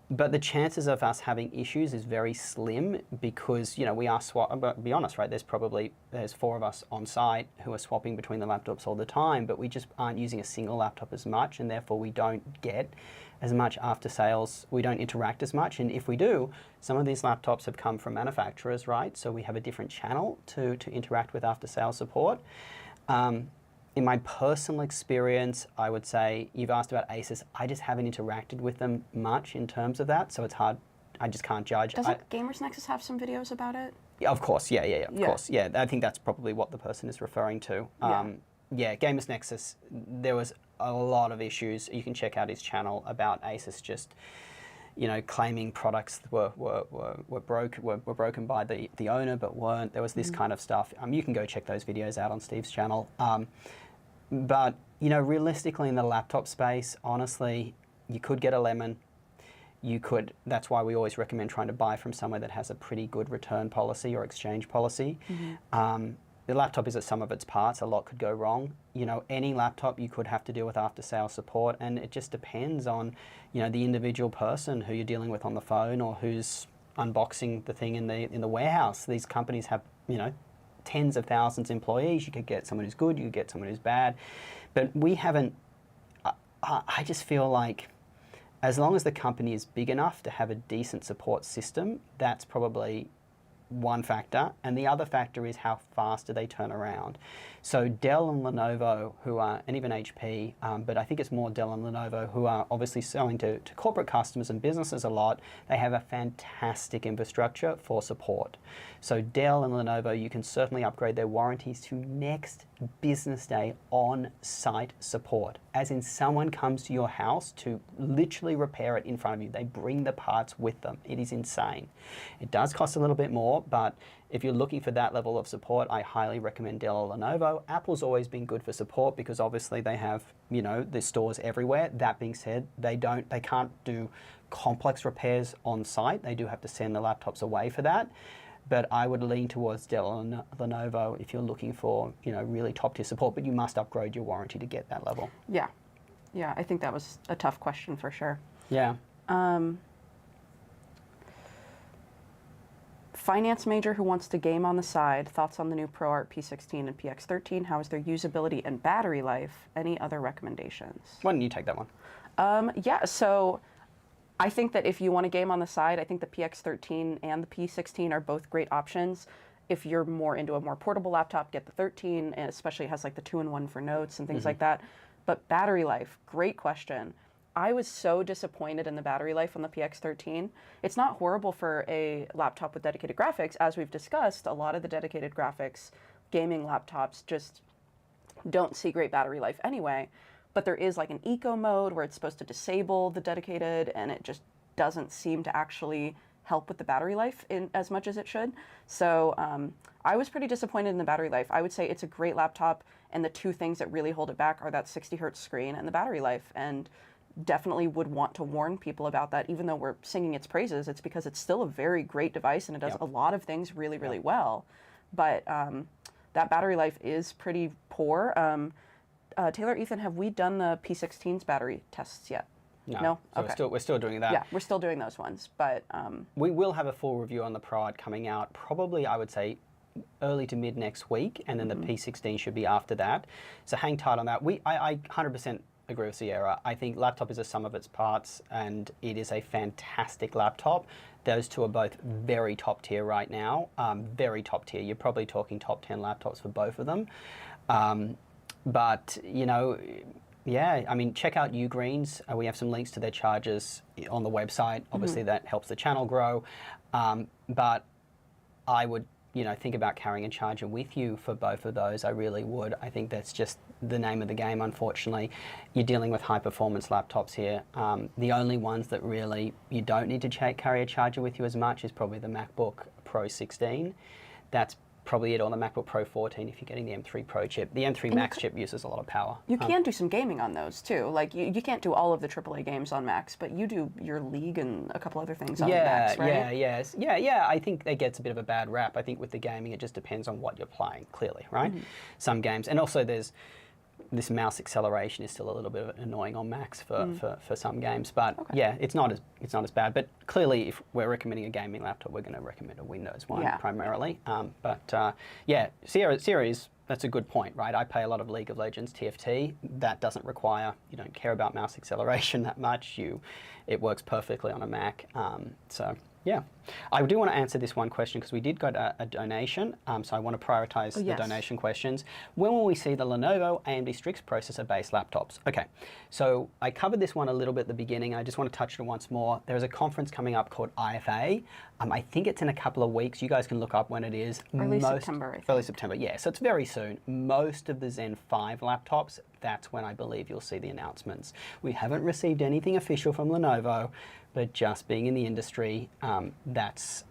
But the chances of us having issues is very slim because, you know, we are but be honest, right, there's 4 of us on site who are swapping between the laptops all the time, but we just aren't using a single laptop as much, and therefore we don't get as much after sales, we don't interact as much, and if we do, some of these laptops have come from manufacturers, right, so we have a different channel to interact with after sales support. In my personal experience, I would say, you've asked about Asus, I just haven't interacted with them much in terms of that, so it's hard, I just can't judge. Doesn't Gamers Nexus have some videos about it? Yeah, of course, of course, yeah, I think that's probably what the person is referring to. Yeah, Gamers Nexus, there was a lot of issues. You can check out his channel about Asus just, you know, claiming products were broken by the owner but weren't. There was this kind of stuff. You can go check those videos out on Steve's channel. But, you know, realistically in the laptop space, honestly, you could get a lemon. You could, that's why we always recommend trying to buy from somewhere that has a pretty good return policy or exchange policy. The laptop is at some of its parts, a lot could go wrong. You know, any laptop you could have to deal with after-sales support, and it just depends on, you know, the individual person who you're dealing with on the phone or who's unboxing the thing in the warehouse. These companies have, you know, tens of thousands of employees. You could get someone who's good, you could get someone who's bad. But we haven't, I just feel like as long as the company is big enough to have a decent support system, that's probably one factor, and the other factor is how fast do they turn around. So Dell and Lenovo, who are, and even HP, but I think it's more Dell and Lenovo, who are obviously selling to corporate customers and businesses a lot, they have a fantastic infrastructure for support. So Dell and Lenovo, you can certainly upgrade their warranties to next business day on-site support. As in, someone comes to your house to literally repair it in front of you. They bring the parts with them. It is insane. It does cost a little bit more, but if you're looking for that level of support, I highly recommend Dell or Lenovo. Apple's always been good for support because obviously they have, you know, the stores everywhere. That being said, they can't do complex repairs on site. They do have to send the laptops away for that. But I would lean towards Dell and Lenovo if you're looking for, you know, really top tier support, but you must upgrade your warranty to get that level. Yeah. Yeah, I think that was a tough question for sure. Yeah. Finance major who wants to game on the side. Thoughts on the new ProArt P16 and PX13? How is their usability and battery life? Any other recommendations? Why don't you take that one? Yeah, so I think that if you want to game on the side, I think the PX13 and the P16 are both great options. If you're more into a more portable laptop, get the 13, and especially it has like the 2-in-1 for notes and things like that. But battery life, great question. I was so disappointed in the battery life on the PX13. It's not horrible for a laptop with dedicated graphics. As we've discussed, a lot of the dedicated graphics gaming laptops just don't see great battery life anyway. But there is like an eco mode where it's supposed to disable the dedicated, and it just doesn't seem to actually help with the battery life in as much as it should. So I was pretty disappointed in the battery life. I would say it's a great laptop, and the two things that really hold it back are that 60 hertz screen and the battery life. And definitely would want to warn people about that. Even though we're singing its praises, it's because it's still a very great device and it does a lot of things really, really well. But that battery life is pretty poor. Taylor, Ethan, have we done the P16's battery tests yet? No? So Okay. we're still doing that. Yeah, we're still doing those ones, but We will have a full review on the ProArt coming out probably, I would say, early to mid next week, and then the P16 should be after that. So hang tight on that. I 100% agree with Sierra. I think laptop is a sum of its parts, and it is a fantastic laptop. Those two are both very top tier right now, very top tier. You're probably talking top 10 laptops for both of them. But, you know, yeah, I mean, check out Ugreen's. We have some links to their chargers on the website. Obviously, that helps the channel grow. But I would, you know, think about carrying a charger with you for both of those. I really would. I think that's just the name of the game, unfortunately. You're dealing with high-performance laptops here. The only ones that really you don't need to carry a charger with you as much is probably the MacBook Pro 16. That's probably it, on the MacBook Pro 14 if you're getting the M3 Pro chip. The M3 Max chip uses a lot of power. you can do some gaming on those too. Like you can't do all of the AAA games on Macs, but you do your League and a couple other things on Macs, right? Yeah. I think that gets a bit of a bad rap. I think with the gaming, it just depends on what you're playing, clearly, right? Some games, and also there's this mouse acceleration is still a little bit annoying on Macs for some games, but yeah, it's not as bad. But clearly, if we're recommending a gaming laptop, we're going to recommend a Windows one primarily. Yeah, Sierra is, that's a good point, right? I play a lot of League of Legends TFT. That doesn't require, you don't care about mouse acceleration that much. It works perfectly on a Mac. So yeah, I do want to answer this one question because we did get a donation, so I want to prioritize the donation questions. When will we see the Lenovo AMD Strix processor-based laptops? Okay, so I covered this one a little bit at the beginning. I just want to touch on it once more. There's a conference coming up called IFA. I think it's in a couple of weeks. You guys can look up when it is. Early September, I think. Early September, yeah, so it's very soon. Most of the Zen 5 laptops, that's when I believe you'll see the announcements. We haven't received anything official from Lenovo, but just being in the industry, that's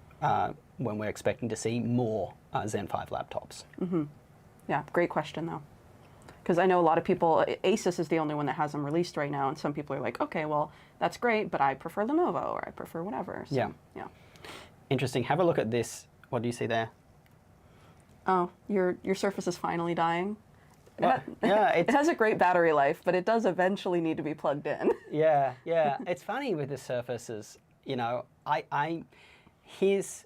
when we're expecting to see more Zen 5 laptops. Yeah, great question though. Because I know a lot of people, Asus is the only one that has them released right now, and some people are like, okay, well, that's great, but I prefer Lenovo, or I prefer whatever. So, yeah. Interesting. Have a look at this. What do you see there? Oh, your Surface is finally dying. Well, It has a great battery life, but it does eventually need to be plugged in. Yeah. It's funny with the Surfaces, you know, here's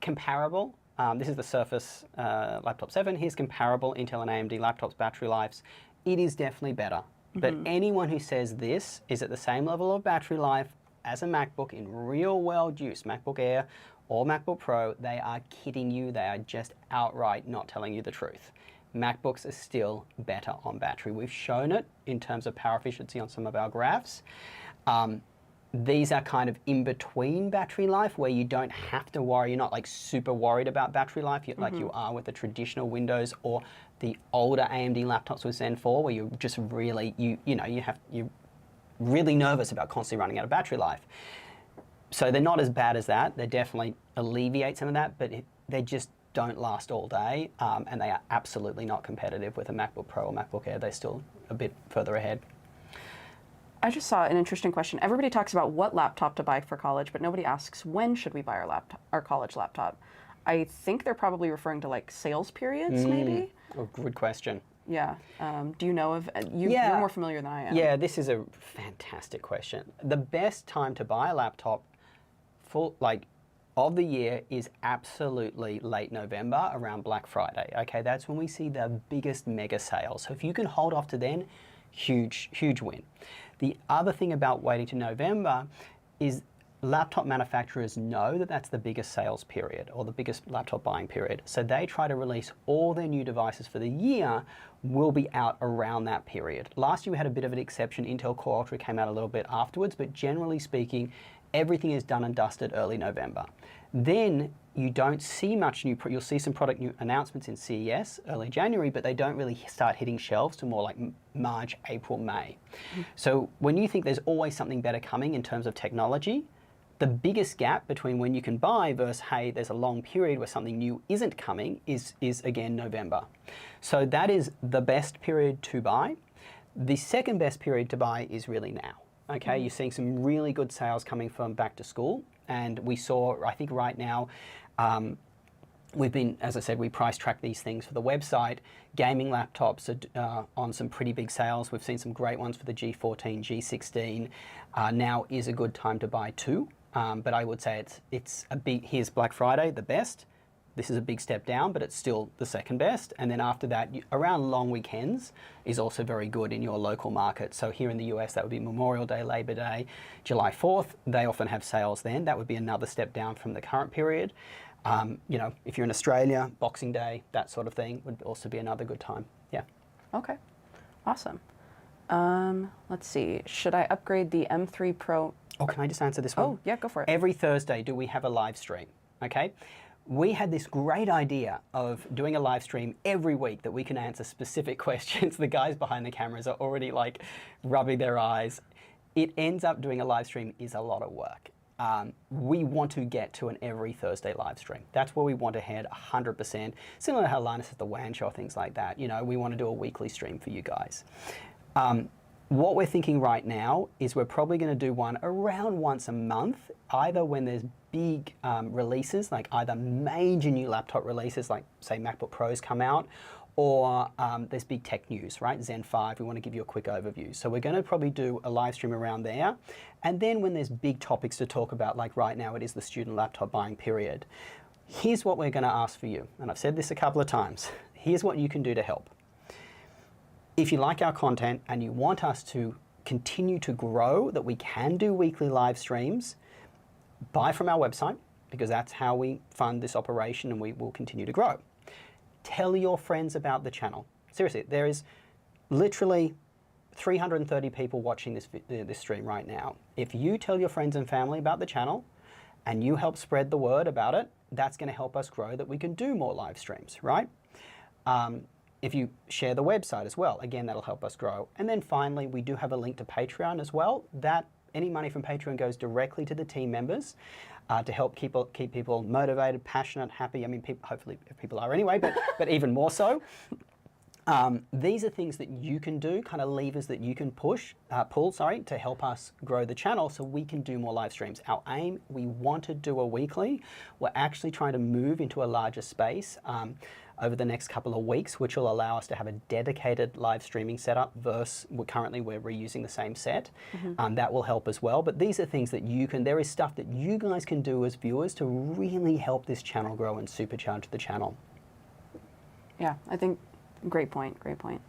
comparable. This is the Surface Laptop 7. Here's comparable Intel and AMD laptops battery lives. It is definitely better. But anyone who says this is at the same level of battery life as a MacBook in real world use, MacBook Air or MacBook Pro, they are kidding you. They are just outright not telling you the truth. MacBooks are still better on battery. We've shown it in terms of power efficiency on some of our graphs. These are kind of in between battery life where you don't have to worry. You're not like super worried about battery life like you are with the traditional Windows or the older AMD laptops with Zen 4, where you're just really, you're really nervous about constantly running out of battery life. So they're not as bad as that. They definitely alleviate some of that, but they just don't last all day, and they are absolutely not competitive with a MacBook Pro or MacBook Air. They're still a bit further ahead. I just saw an interesting question. Everybody talks about what laptop to buy for college, but nobody asks when should we buy our college laptop. I think they're probably referring to like sales periods, maybe? Oh, good question. Yeah. Do you know of, you're more familiar than I am. Yeah, this is a fantastic question. The best time to buy a laptop of the year is absolutely late November, around Black Friday. Okay, that's when we see the biggest mega sales. So if you can hold off to then, huge win. The other thing about waiting to November is laptop manufacturers know that that's the biggest sales period or the biggest laptop buying period. So they try to release all their new devices for the year will be out around that period. Last year we had a bit of an exception. Intel Core Ultra came out a little bit afterwards, but generally speaking, everything is done and dusted early November. Then you don't see much new, you'll see some product new announcements in CES early January, but they don't really start hitting shelves till more like March, April, May. So when you think there's always something better coming in terms of technology, the biggest gap between when you can buy versus, hey, there's a long period where something new isn't coming is again November. So that is the best period to buy. The second best period to buy is really now. Okay, you're seeing some really good sales coming from back to school. And we saw, I think right now, we've been, as I said, we price track these things for the website. Gaming laptops are on some pretty big sales. We've seen some great ones for the G14, G16. Now is a good time to buy too. But I would say it's a big, here's Black Friday, the best. This is a big step down, but it's still the second best. And then after that, around long weekends is also very good in your local market. So here in the US, that would be Memorial Day, Labor Day, July 4th. They often have sales then. That would be another step down from the current period. You know, if you're in Australia, Boxing Day, that sort of thing would also be another good time. Yeah. Okay, awesome. Let's see, should I upgrade the M3 Pro? Oh, can I just answer this one? Oh, yeah, go for it. Every Thursday, do we have a live stream? Okay. We had this great idea of doing a live stream every week that we can answer specific questions. The guys behind the cameras are already like rubbing their eyes. It ends up doing a live stream is a lot of work. We want to get to an every Thursday live stream. That's where we want to head 100%. Similar to how Linus has the WAN show, things like that. You know, we want to do a weekly stream for you guys. What we're thinking right now is we're probably going to do one around once a month, either when there's big releases, like either major new laptop releases, like say MacBook Pros come out, or there's big tech news, right? Zen 5, we want to give you a quick overview. So we're going to probably do a live stream around there. And then when there's big topics to talk about, like right now it is the student laptop buying period, here's what we're going to ask for you. And I've said this a couple of times. Here's what you can do to help. If you like our content and you want us to continue to grow, that we can do weekly live streams, buy from our website, because that's how we fund this operation and we will continue to grow. Tell your friends about the channel. Seriously, there is literally 330 people watching this stream right now. If you tell your friends and family about the channel and you help spread the word about it, that's going to help us grow that we can do more live streams, right? If you share the website as well, again, that'll help us grow. And then finally, we do have a link to Patreon as well. That any money from Patreon goes directly to the team members to help keep people motivated, passionate, happy. I mean, hopefully people are anyway, but even more so. These are things that you can do, kind of levers that you can pull, to help us grow the channel so we can do more live streams. Our aim, we want to do a weekly. We're actually trying to move into a larger space over the next couple of weeks, which will allow us to have a dedicated live streaming setup versus currently we're reusing the same set. That will help as well. But these are things that you can, there is stuff that you guys can do as viewers to really help this channel grow and supercharge the channel. Yeah, I think, great point, great point.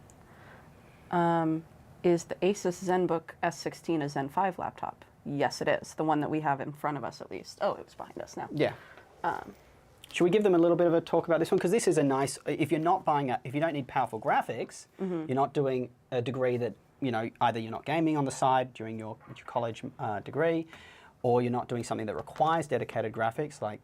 Is the Asus Zenbook S16 a Zen 5 laptop? Yes, it is. The one that we have in front of us, at least. Oh, it was behind us now. Yeah. Should we give them a little bit of a talk about this one? Because this is a nice, if you're not buying if you don't need powerful graphics, you're not doing a degree that, you know, either you're not gaming on the side during your college degree, or you're not doing something that requires dedicated graphics like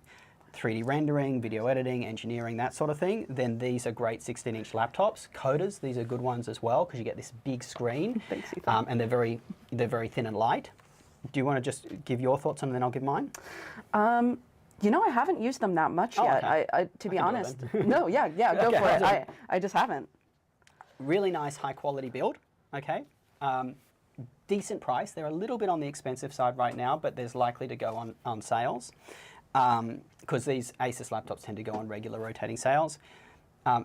3D rendering, video editing, engineering, that sort of thing, then these are great 16-inch laptops. Coders, these are good ones as well, because you get this big screen. Thanks, Ethan. And they're very thin and light. Do you want to just give your thoughts on it, and then I'll give mine? You know, I haven't used them that much yet. Okay. To be honest. No, yeah, go Okay, for it. I just haven't. Really nice, high quality build. Okay. Decent price. They're a little bit on the expensive side right now, but there's likely to go on sales because these Asus laptops tend to go on regular rotating sales.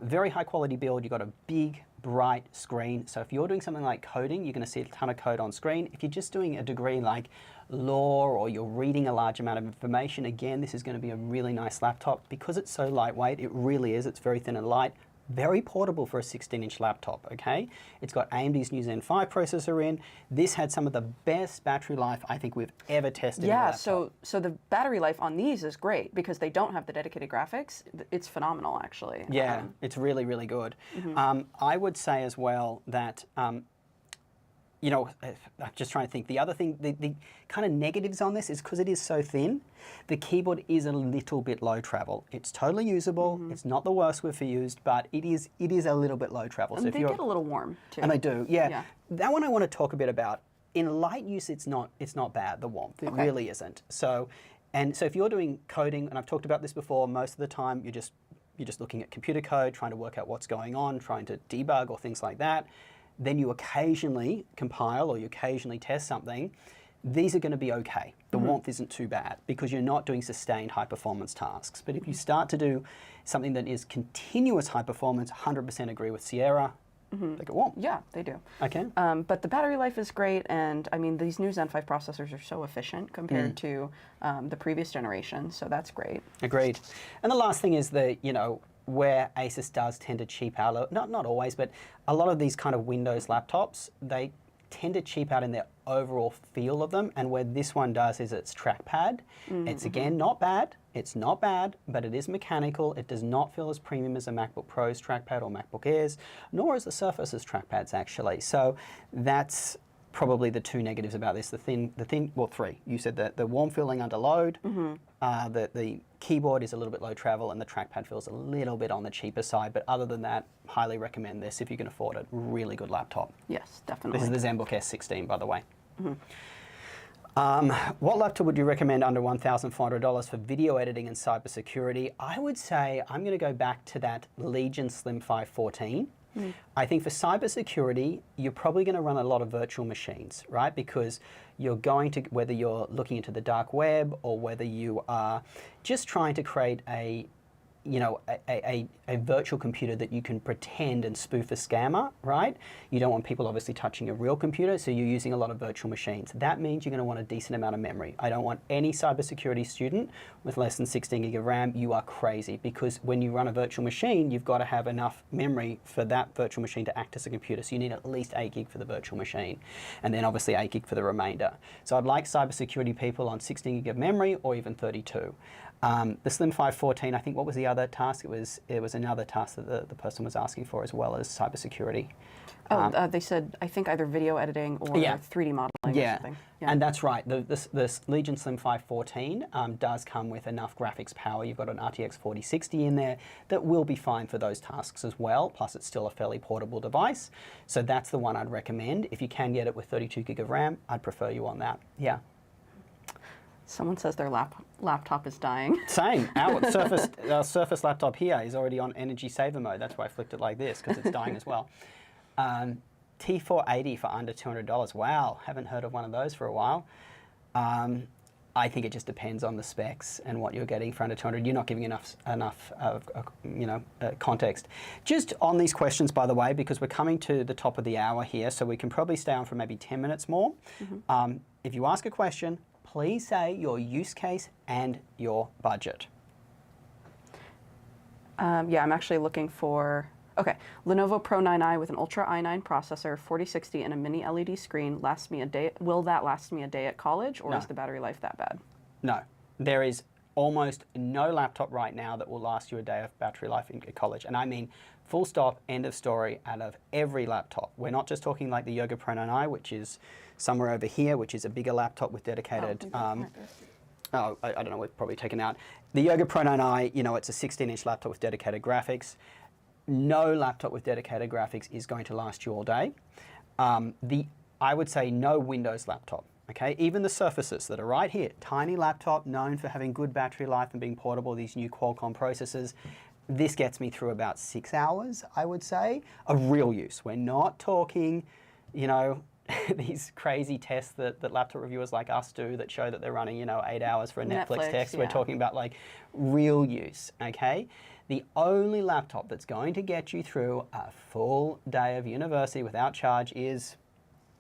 Very high quality build. You've got a big, bright screen. So if you're doing something like coding, you're going to see a ton of code on screen. If you're just doing a degree like law or you're reading a large amount of information, again, this is going to be a really nice laptop. Because it's so lightweight, it really is. It's very thin and light. very portable for a 16-inch laptop, okay? It's got AMD's new Zen 5 processor in. This had some of the best battery life I think we've ever tested in a laptop. So the battery life on these is great because they don't have the dedicated graphics. It's phenomenal, actually. Yeah, it's really, really good. I would say as well that you know, I'm just trying to think. The other thing, the kind of negatives on this is because it is so thin, the keyboard is a little bit low travel. It's totally usable. It's not the worst we've used, but it is a little bit low travel. And so they get a little warm too. And they do, yeah. That one I want to talk a bit about. In light use, it's not bad, the warmth. It really isn't. So if you're doing coding, and I've talked about this before, most of the time you're just looking at computer code, trying to work out what's going on, trying to debug or things like that. Then you occasionally compile or you occasionally test something, these are going to be okay. The warmth isn't too bad because you're not doing sustained high performance tasks. But if you start to do something that is continuous high performance, 100% agree with Sierra, they get warm. Yeah, they do. Okay. But the battery life is great, and I mean, these new Zen 5 processors are so efficient compared to the previous generation, so that's great. Agreed. And the last thing is that, you know, where Asus does tend to cheap out, not always, but a lot of these kind of Windows laptops, they tend to cheap out in their overall feel of them, and where this one does is its trackpad. It's again not bad, but it is mechanical. It does not feel as premium as a MacBook Pro's trackpad or MacBook Airs, nor as the Surface's trackpads actually. So that's probably the two negatives about this. Well, three. You said that the warm feeling under load, the keyboard is a little bit low travel, and the trackpad feels a little bit on the cheaper side. But other than that, highly recommend this if you can afford it. Really good laptop. Yes, definitely. This is the Zenbook S16, by the way. What laptop would you recommend under $1,400 for video editing and cybersecurity? I would say I'm going to go back to that Legion Slim 514. I think for cybersecurity, you're probably going to run a lot of virtual machines, right? Because you're going to, whether you're looking into the dark web or whether you are just trying to create a virtual computer that you can pretend and spoof a scammer, right? You don't want people obviously touching a real computer, so you're using a lot of virtual machines. That means you're going to want a decent amount of memory. I don't want any cybersecurity student with less than 16 gig of RAM. You are crazy, because when you run a virtual machine, you've got to have enough memory for that virtual machine to act as a computer. So you need at least 8 gig for the virtual machine, and then obviously 8 gig for the remainder. So I'd like cybersecurity people on 16 gig of memory or even 32. The Slim 514, I think, what was the other task? It was another task that the person was asking for, as well as cybersecurity. They said, I think, either video editing or 3D modeling or something. Yeah, and that's right. The Legion Slim 514 does come with enough graphics power. You've got an RTX 4060 in there that will be fine for those tasks as well, plus it's still a fairly portable device. So that's the one I'd recommend. If you can get it with 32 gig of RAM, I'd prefer you on that. Yeah. Someone says their laptop is dying. Same. Our Surface laptop here is already on energy saver mode. That's why I flicked it like this, because it's dying as well. T480 for under $200. Wow, haven't heard of one of those for a while. I think it just depends on the specs and what you're getting for under 200. You're not giving enough context. Just on these questions, by the way, because we're coming to the top of the hour here, so we can probably stay on for maybe 10 minutes more. If you ask a question, please say your use case and your budget. Yeah, I'm actually looking for, okay, Lenovo Pro 9i with an Ultra i9 processor, 4060, and a mini LED screen lasts me a day. Will that last me a day at college, or is the battery life that bad? No. There is almost no laptop right now that will last you a day of battery life in college. And I mean, full stop, end of story, out of every laptop. We're not just talking like the Yoga Pro 9i, which is somewhere over here, which is a bigger laptop with dedicated, I don't know, we've probably taken out. The Yoga Pro 9i, you know, it's a 16-inch laptop with dedicated graphics. No laptop with dedicated graphics is going to last you all day. I would say no Windows laptop, okay? Even the Surfaces that are right here, tiny laptop, known for having good battery life and being portable, these new Qualcomm processors. This gets me through about 6 hours, I would say, of real use. We're not talking, you know, these crazy tests that laptop reviewers like us do that show that they're running, you know, 8 hours for a Netflix test. Yeah. We're talking about like real use, okay? The only laptop that's going to get you through a full day of university without charge is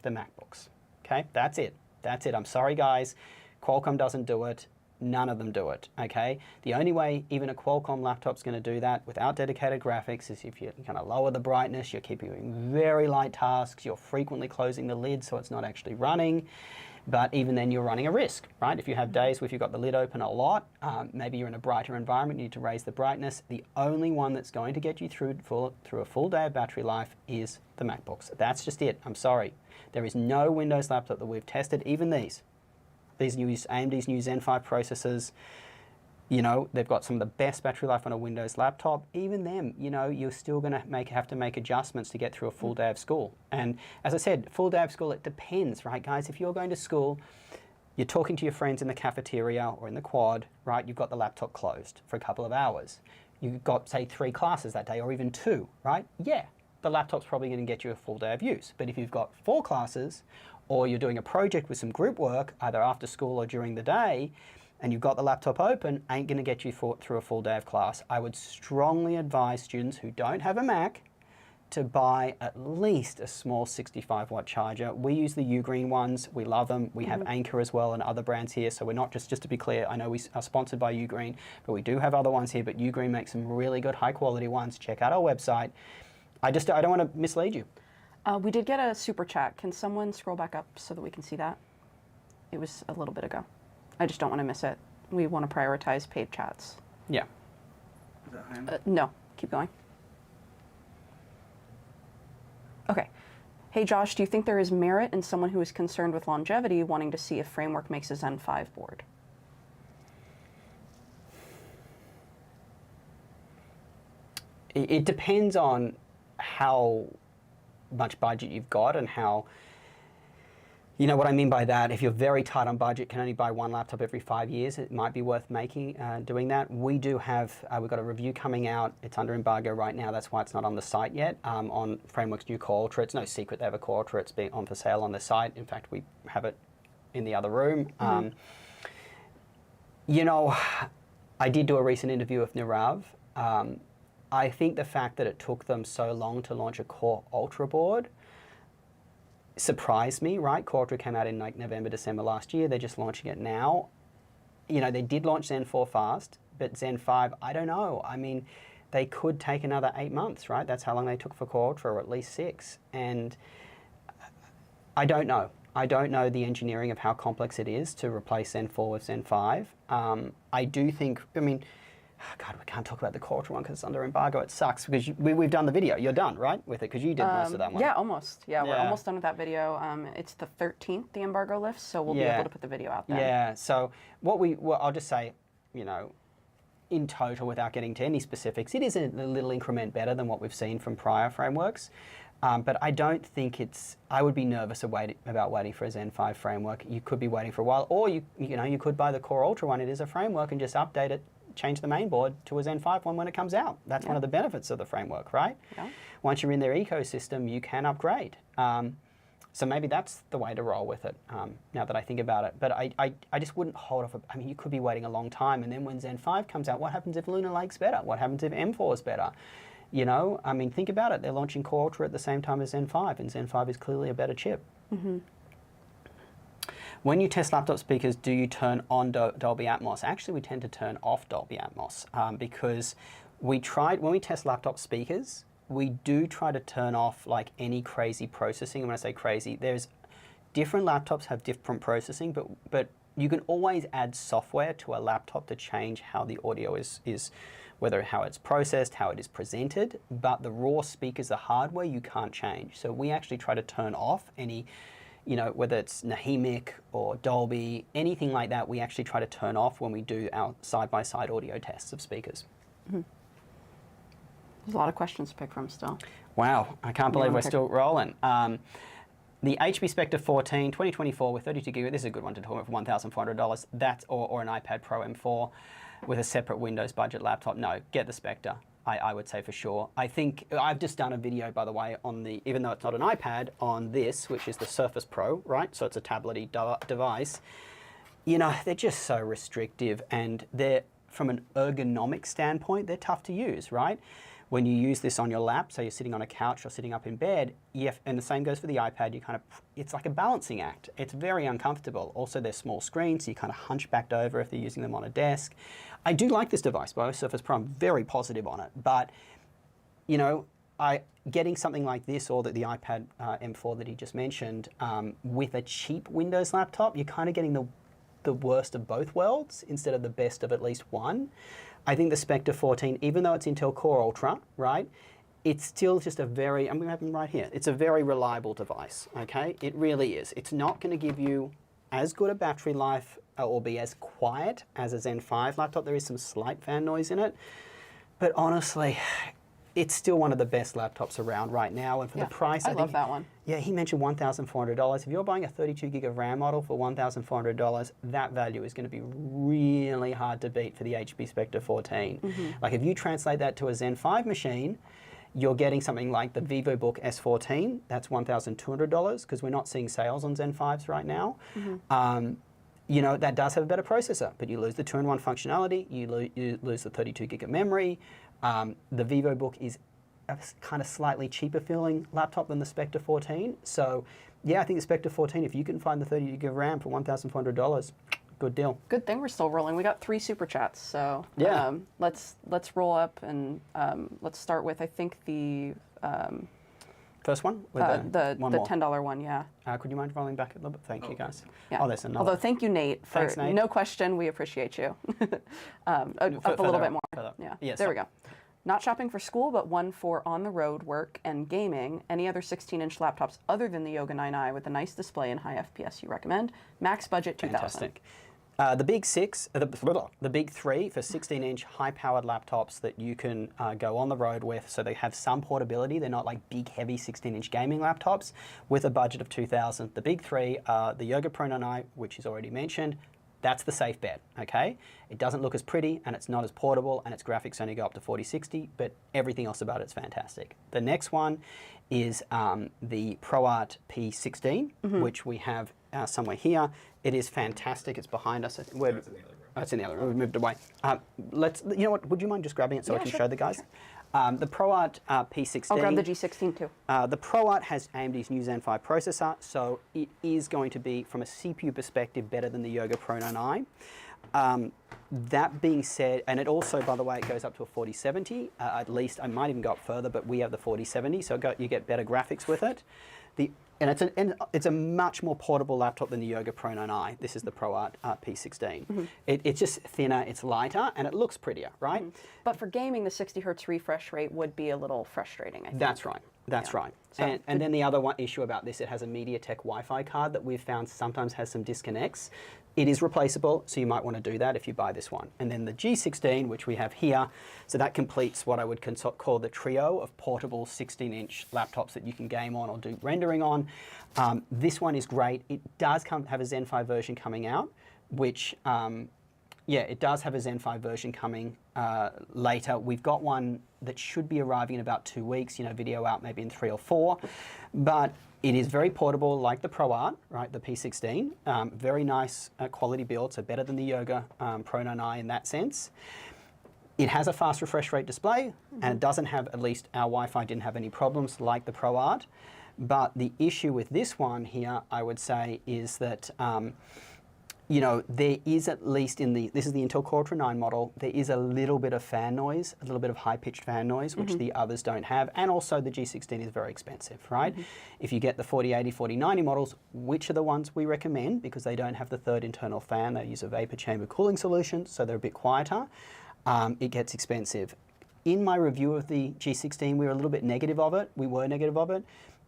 the MacBooks, okay? That's it. That's it. I'm sorry, guys. Qualcomm doesn't do it. None of them do it, okay? The only way even a Qualcomm laptop's going to do that without dedicated graphics is if you kind of lower the brightness, you're keeping doing very light tasks, you're frequently closing the lid so it's not actually running. But even then you're running a risk, right? If you have days where you've got the lid open a lot, maybe you're in a brighter environment, you need to raise the brightness. The only one that's going to get you through a full day of battery life is the MacBooks. That's just it. I'm sorry. There is no Windows laptop that we've tested, even these new AMD's new Zen 5 processors. You know, they've got some of the best battery life on a Windows laptop. Even them, you know, you're still going to have to make adjustments to get through a full day of school. And as I said, full day of school, it depends, right, guys? If you're going to school, you're talking to your friends in the cafeteria or in the quad, right? You've got the laptop closed for a couple of hours. You've got, say, 3 classes that day or even 2, right? Yeah, the laptop's probably going to get you a full day of use. But if you've got 4 classes or you're doing a project with some group work, either after school or during the day, and you've got the laptop open, ain't going to get you through a full day of class. I would strongly advise students who don't have a Mac to buy at least a small 65-watt charger. We use the Ugreen ones. We love them. We have Anker as well and other brands here. So we're not just to be clear, I know we are sponsored by Ugreen, but we do have other ones here. But Ugreen makes some really good high-quality ones. Check out our website. I don't want to mislead you. We did get a super chat. Can someone scroll back up so that we can see that? It was a little bit ago. I just don't want to miss it. We want to prioritize paid chats. Yeah. Is that high? No, keep going. Okay. Hey Josh, do you think there is merit in someone who is concerned with longevity wanting to see if Framework makes a Zen 5 board? It depends on how much budget you've got and how, you know what I mean by that. If you're very tight on budget, can only buy 1 laptop every 5 years, it might be worth doing that. We do have, we've got a review coming out. It's under embargo right now. That's why it's not on the site yet, on Framework's new Core Ultra. It's no secret they have a Core Ultra. It's being on for sale on the site. In fact, we have it in the other room. You know, I did do a recent interview with Nirav. I think the fact that it took them so long to launch a Core Ultra board surprised me, right? Core Ultra came out in like November, December last year. They're just launching it now. You know, they did launch Zen 4 fast, but Zen 5, I don't know. I mean, they could take another 8 months, right? That's how long they took for Core Ultra, or at least 6. And I don't know. I don't know the engineering of how complex it is to replace Zen 4 with Zen 5. I do think, I mean, God, we can't talk about the Core Ultra one because it's under embargo. It sucks because we've done the video. You're done, right, with it? Because you did most of that one. Yeah, almost. Yeah, we're almost done with that video. It's the 13th, the embargo lifts, so we'll be able to put the video out then. Yeah, so I'll just say, you know, in total, without getting to any specifics, it is a little increment better than what we've seen from prior frameworks. But I don't think I would be nervous about waiting for a Zen 5 framework. You could be waiting for a while, or you could buy the Core Ultra one. It is a framework and just update it, change the main board to a Zen 5 one when it comes out. That's one of the benefits of the framework, right? Yeah. Once you're in their ecosystem, you can upgrade. So maybe that's the way to roll with it, now that I think about it. But I just wouldn't hold off. I mean, you could be waiting a long time, and then when Zen 5 comes out, what happens if Lunar Lake's better? What happens if M4 is better? You know, I mean, think about it. They're launching Core Ultra at the same time as Zen 5, and Zen 5 is clearly a better chip. When you test laptop speakers, do you turn on Dolby Atmos? Actually, we tend to turn off Dolby Atmos because when we test laptop speakers, we do try to turn off like any crazy processing. And when I say crazy, there's different laptops have different processing, but you can always add software to a laptop to change how the audio is how it's processed, how it is presented. But the raw speakers, the hardware, you can't change. So we actually try to turn off any, you know, whether it's Nahimic or Dolby, anything like that, we actually try to turn off when we do our side-by-side audio tests of speakers. There's a lot of questions to pick from still. Wow, I can't believe we're still rolling. The HP Spectre 14, 2024 with 32 GB, this is a good one to talk about for $1,400. That's, or an iPad Pro M4 with a separate Windows budget laptop. No, get the Spectre. I would say for sure. I think I've just done a video, by the way, on even though it's not an iPad, on this, which is the Surface Pro, right? So it's a tablet-y device. You know, they're just so restrictive, and they're, from an ergonomic standpoint, they're tough to use, right? When you use this on your lap, so you're sitting on a couch or sitting up in bed, and the same goes for the iPad, it's like a balancing act. It's very uncomfortable. Also, they're small screens, so you kind of hunch backed over if they're using them on a desk. I do like this device, though. Surface Pro, I'm very positive on it. But, you know, getting something like this or the iPad M4 that he just mentioned with a cheap Windows laptop, you're kind of getting the worst of both worlds instead of the best of at least one. I think the Spectre 14, even though it's Intel Core Ultra, right, it's still just I'm going to have them right here. It's a very reliable device, okay? It really is. It's not going to give you as good a battery life or be as quiet as a Zen 5 laptop. There is some slight fan noise in it. But honestly, it's still one of the best laptops around right now. And for the price, I love that one. Yeah, he mentioned $1,400. If you're buying a 32 gig of RAM model for $1,400, that value is going to be really hard to beat for the HP Spectre 14. Like if you translate that to a Zen 5 machine, you're getting something like the VivoBook S14. That's $1,200 because we're not seeing sales on Zen 5s right now. You know, that does have a better processor, but you lose the 2-in-1 functionality, you lose the 32 gig of memory. The VivoBook is a kind of slightly cheaper feeling laptop than the Spectre 14. So yeah, I think the Spectre 14, if you can find the 30 gig of RAM for $1,400, good deal. Good thing we're still rolling. We got 3 super chats, so yeah. Let's roll up and let's start with I think the first one? With the $10 one, yeah. Could you mind rolling back a little bit? Thank you, guys. Yeah. Oh, there's another. Although, thank you, Nate, for Thanks, Nate. no question. We appreciate you. Up a little bit more. Yeah. There we go. Not shopping for school, but one for on-the-road work and gaming. Any other 16-inch laptops other than the Yoga 9i with a nice display and high FPS you recommend? Max budget 2000. Fantastic. The big the big three for 16-inch high-powered laptops that you can go on the road with, so they have some portability. They're not like big, heavy 16-inch gaming laptops with a budget of 2000. The big three are the Yoga Pro 9i, which is already mentioned. That's the safe bet, okay? It doesn't look as pretty, and it's not as portable, and its graphics only go up to 4060, but everything else about it's fantastic. The next one is the ProArt P16, which we have somewhere here. It is fantastic. It's behind us. It's in the other room. It's in the other room. We've moved away. You know what? Would you mind just grabbing it so I can show the guys? The ProArt P16. I'll grab the G16 too. The ProArt has AMD's new Zen 5 processor, so it is going to be, from a CPU perspective, better than the Yoga Pro 9i. That being said, and it also, by the way, it goes up to a 4070. At least, I might even go up further, but we have the 4070, so you get better graphics with it. And it's a much more portable laptop than the Yoga Pro 9i. This is the ProArt P16. It's just thinner, it's lighter, and it looks prettier, right? But for gaming, the 60 hertz refresh rate would be a little frustrating, I think. That's right. That's right. So and then the other issue about this, it has a MediaTek Wi-Fi card that we've found sometimes has some disconnects. It is replaceable, so you might want to do that if you buy this one. And then the G16, which we have here, so that completes what I would call the trio of portable 16-inch laptops that you can game on or do rendering on. This one is great. It does have a Zen 5 version coming out, which, it does have a Zen 5 version coming later. We've got one that should be arriving in about 2 weeks, video out maybe in 3 or 4. But it is very portable, like the ProArt, right, the P16. Very nice quality build, so better than the Yoga Pro 9i in that sense. It has a fast refresh rate display, and it doesn't have, at least our Wi-Fi didn't have any problems like the ProArt. But the issue with this one here, I would say, is that there is, at least this is the Intel Core Ultra 9 model, there is a little bit of fan noise, a little bit of high-pitched fan noise, which the others don't have, and also the G16 is very expensive, right? If you get the 4080, 4090 models, which are the ones we recommend, because they don't have the third internal fan, they use a vapor chamber cooling solution, so they're a bit quieter, it gets expensive. In my review of the G16, we were a little bit negative of it. We were negative of it.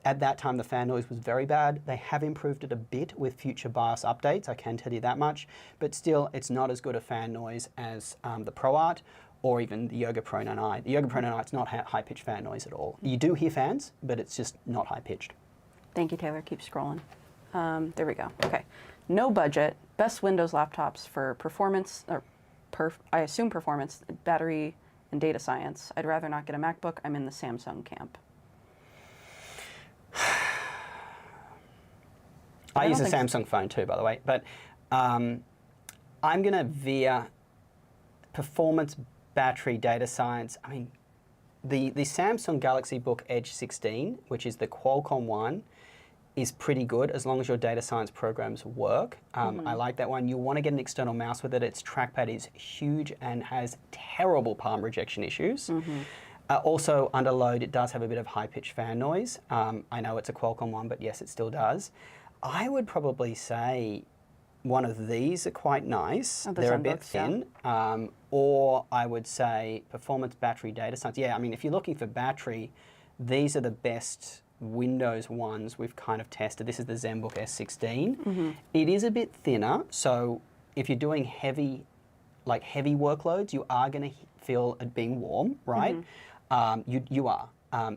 At that time, the fan noise was very bad. They have improved it a bit with future BIOS updates, I can tell you that much, but still, it's not as good a fan noise as the ProArt or even the Yoga Pro 9i. The Yoga Pro 9i, it's not high-pitched fan noise at all. You do hear fans, but it's just not high-pitched. Thank you, Taylor. Keep scrolling. There we go. Okay. No budget, best Windows laptops for performance, or I assume performance, battery, and data science. I'd rather not get a MacBook. I'm in the Samsung camp. I use a Samsung phone too, by the way, but I'm going to veer performance, battery, data science. I mean, the Samsung Galaxy Book Edge 16, which is the Qualcomm one, is pretty good as long as your data science programs work. I like that one. You want to get an external mouse with it. Its trackpad is huge and has terrible palm rejection issues. Also, under load, it does have a bit of high-pitched fan noise. I know it's a Qualcomm one, but yes, it still does. I would probably say one of these are quite nice. They're a bit thin. Yeah. Or I would say performance, battery, data science. Yeah, I mean, if you're looking for battery, these are the best Windows ones we've kind of tested. This is the Zenbook S16. It is a bit thinner, so if you're doing heavy workloads, you are going to feel it being warm, right? You are.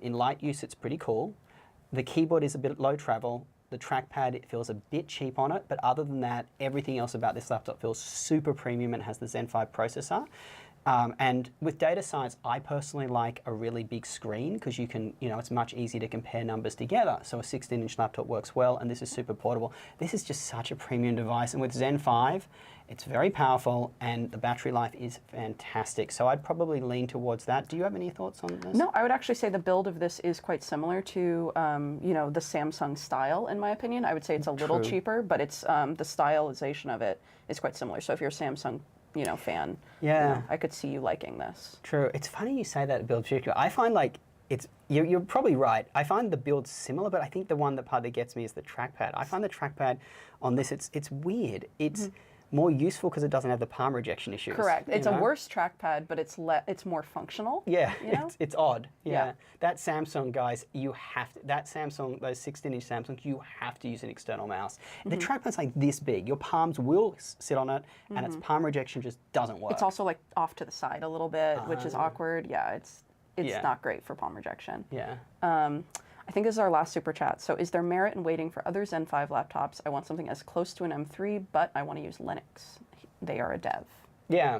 In light use, it's pretty cool. The keyboard is a bit low travel. The trackpad, it feels a bit cheap on it, but other than that, everything else about this laptop feels super premium and has the Zen 5 processor. And with data science, I personally like a really big screen because you can, it's much easier to compare numbers together. So a 16-inch laptop works well, and this is super portable. This is just such a premium device. And with Zen 5, it's very powerful, and the battery life is fantastic. So I'd probably lean towards that. Do you have any thoughts on this? No, I would actually say the build of this is quite similar to, the Samsung style, in my opinion. I would say it's a little cheaper, but it's the stylization of it is quite similar. So if you're a Samsung fan. Yeah. I could see you liking this. True. It's funny you say that build particular. I find you're probably right. I find the build similar, but I think the one that partly gets me is the trackpad. I find the trackpad on this, it's weird. It's more useful because it doesn't have the palm rejection issues. Correct. It's a worse trackpad, but it's more functional. Yeah, it's odd. Yeah. That Samsung, guys, those 16-inch Samsungs, you have to use an external mouse. The trackpad's like this big. Your palms will sit on it, and its palm rejection just doesn't work. It's also like off to the side a little bit, which is awkward. Yeah, it's not great for palm rejection. Yeah. I think this is our last super chat. So is there merit in waiting for other Zen 5 laptops? I want something as close to an M3, but I want to use Linux. They are a dev. Yeah.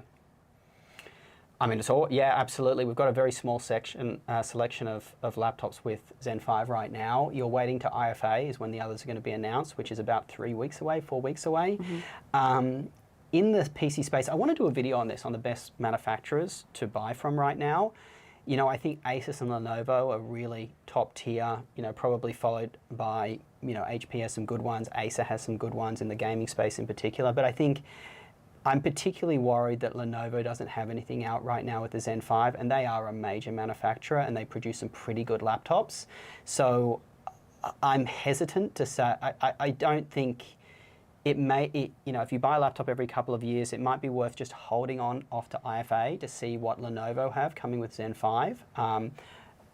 I mean, absolutely. We've got a very small selection of laptops with Zen 5 right now. You're waiting to IFA is when the others are going to be announced, which is about 4 weeks away. In the PC space, I want to do a video on this, on the best manufacturers to buy from right now. I think Asus and Lenovo are really top tier, probably followed by, HP has some good ones. Acer has some good ones in the gaming space in particular. But I think I'm particularly worried that Lenovo doesn't have anything out right now with the Zen 5, and they are a major manufacturer and they produce some pretty good laptops. So I'm hesitant to say, I don't think if you buy a laptop every couple of years, it might be worth just holding on off to IFA to see what Lenovo have coming with Zen 5.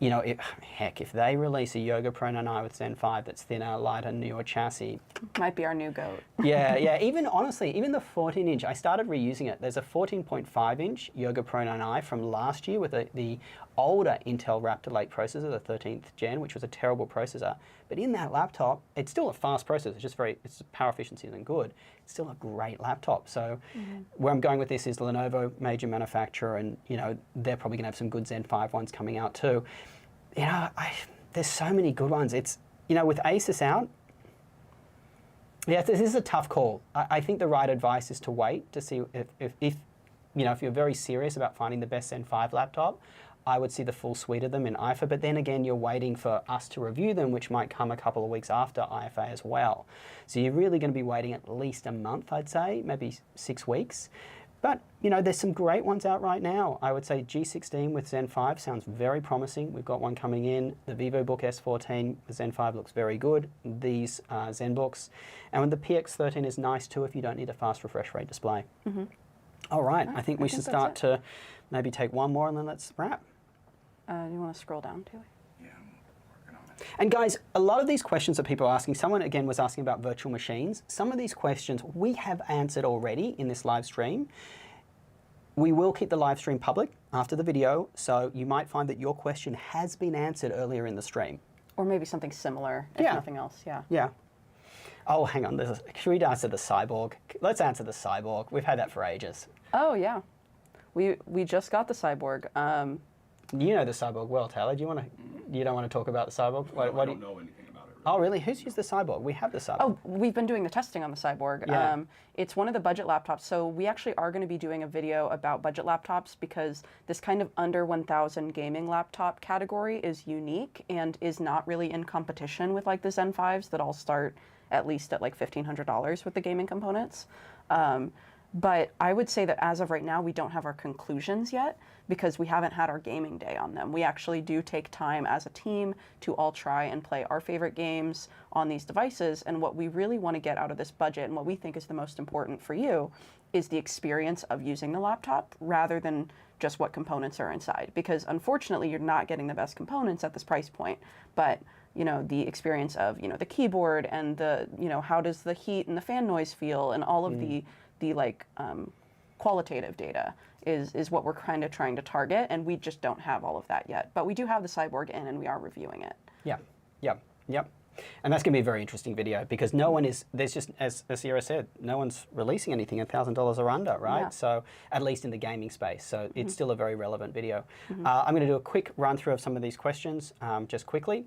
If they release a Yoga Pro 9i with Zen 5 that's thinner, lighter, newer chassis. Might be our new GOAT. Yeah. Even the 14-inch, I started reusing it. There's a 14.5-inch Yoga Pro 9i from last year with the older Intel Raptor Lake processor, the 13th gen, which was a terrible processor. But in that laptop, it's still a fast processor. Its power efficiency isn't good. It's still a great laptop. So where I'm going with this is Lenovo, major manufacturer, and they're probably going to have some good Zen 5 ones coming out too. There's so many good ones. It's with Asus out. Yeah, this is a tough call. I think the right advice is to wait to see if you're very serious about finding the best Zen 5 laptop. I would see the full suite of them in IFA, but then again, you're waiting for us to review them, which might come a couple of weeks after IFA as well. So you're really going to be waiting at least a month, I'd say, maybe 6 weeks. But, there's some great ones out right now. I would say G16 with Zen 5 sounds very promising. We've got one coming in. The VivoBook S14 with Zen 5 looks very good. These Zenbooks. And the PX13 is nice too if you don't need a fast refresh rate display. All right, I think we should start to maybe take one more and then let's wrap. You want to scroll down, Taylor? Yeah, I'm working on it. And guys, a lot of these questions that people are asking, someone again was asking about virtual machines. Some of these questions we have answered already in this live stream. We will keep the live stream public after the video, so you might find that your question has been answered earlier in the stream. Or maybe something similar, if nothing else, Yeah. Oh, hang on. Should we answer the Cyborg? Let's answer the Cyborg. We've had that for ages. Oh, yeah. We just got the Cyborg. You know the Cyborg well, Taylor. You don't want to talk about the Cyborg? I don't know anything about it, Oh, really? Who's used the Cyborg? We have the Cyborg. Oh, we've been doing the testing on the Cyborg. Yeah. It's one of the budget laptops, so we actually are going to be doing a video about budget laptops because this kind of under 1,000 gaming laptop category is unique and is not really in competition with like the Zen 5s that all start at least at like $1,500 with the gaming components. But I would say that as of right now, we don't have our conclusions yet because we haven't had our gaming day on them. We actually do take time as a team to all try and play our favorite games on these devices. And what we really want to get out of this budget and what we think is the most important for you is the experience of using the laptop rather than just what components are inside. Because unfortunately, you're not getting the best components at this price point. But you know, the experience of, you know, the keyboard and the, you know, how does the heat and the fan noise feel and all of the like qualitative data is what we're kind of trying to target, and we just don't have all of that yet. But we do have the Cyborg in, and we are reviewing it. Yeah, yep. And that's going to be a very interesting video because no one is, there's just, as Sierra said, no one's releasing anything at $1,000 or under, right? Yeah. So at least in the gaming space. So it's still a very relevant video. I'm going to do a quick run through of some of these questions just quickly.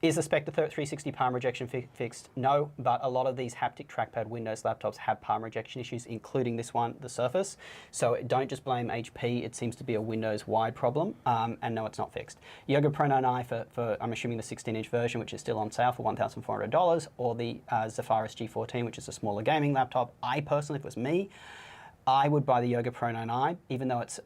Is the Spectre 360 palm rejection fixed? No, but a lot of these haptic trackpad Windows laptops have palm rejection issues, including this one, the Surface. So don't just blame HP. It seems to be a Windows-wide problem, and no, it's not fixed. Yoga Pro 9i for I'm assuming the 16-inch version, which is still on sale for $1,400, or the Zephyrus G14, which is a smaller gaming laptop. I personally, if it was me, I would buy the Yoga Pro 9i, even though it's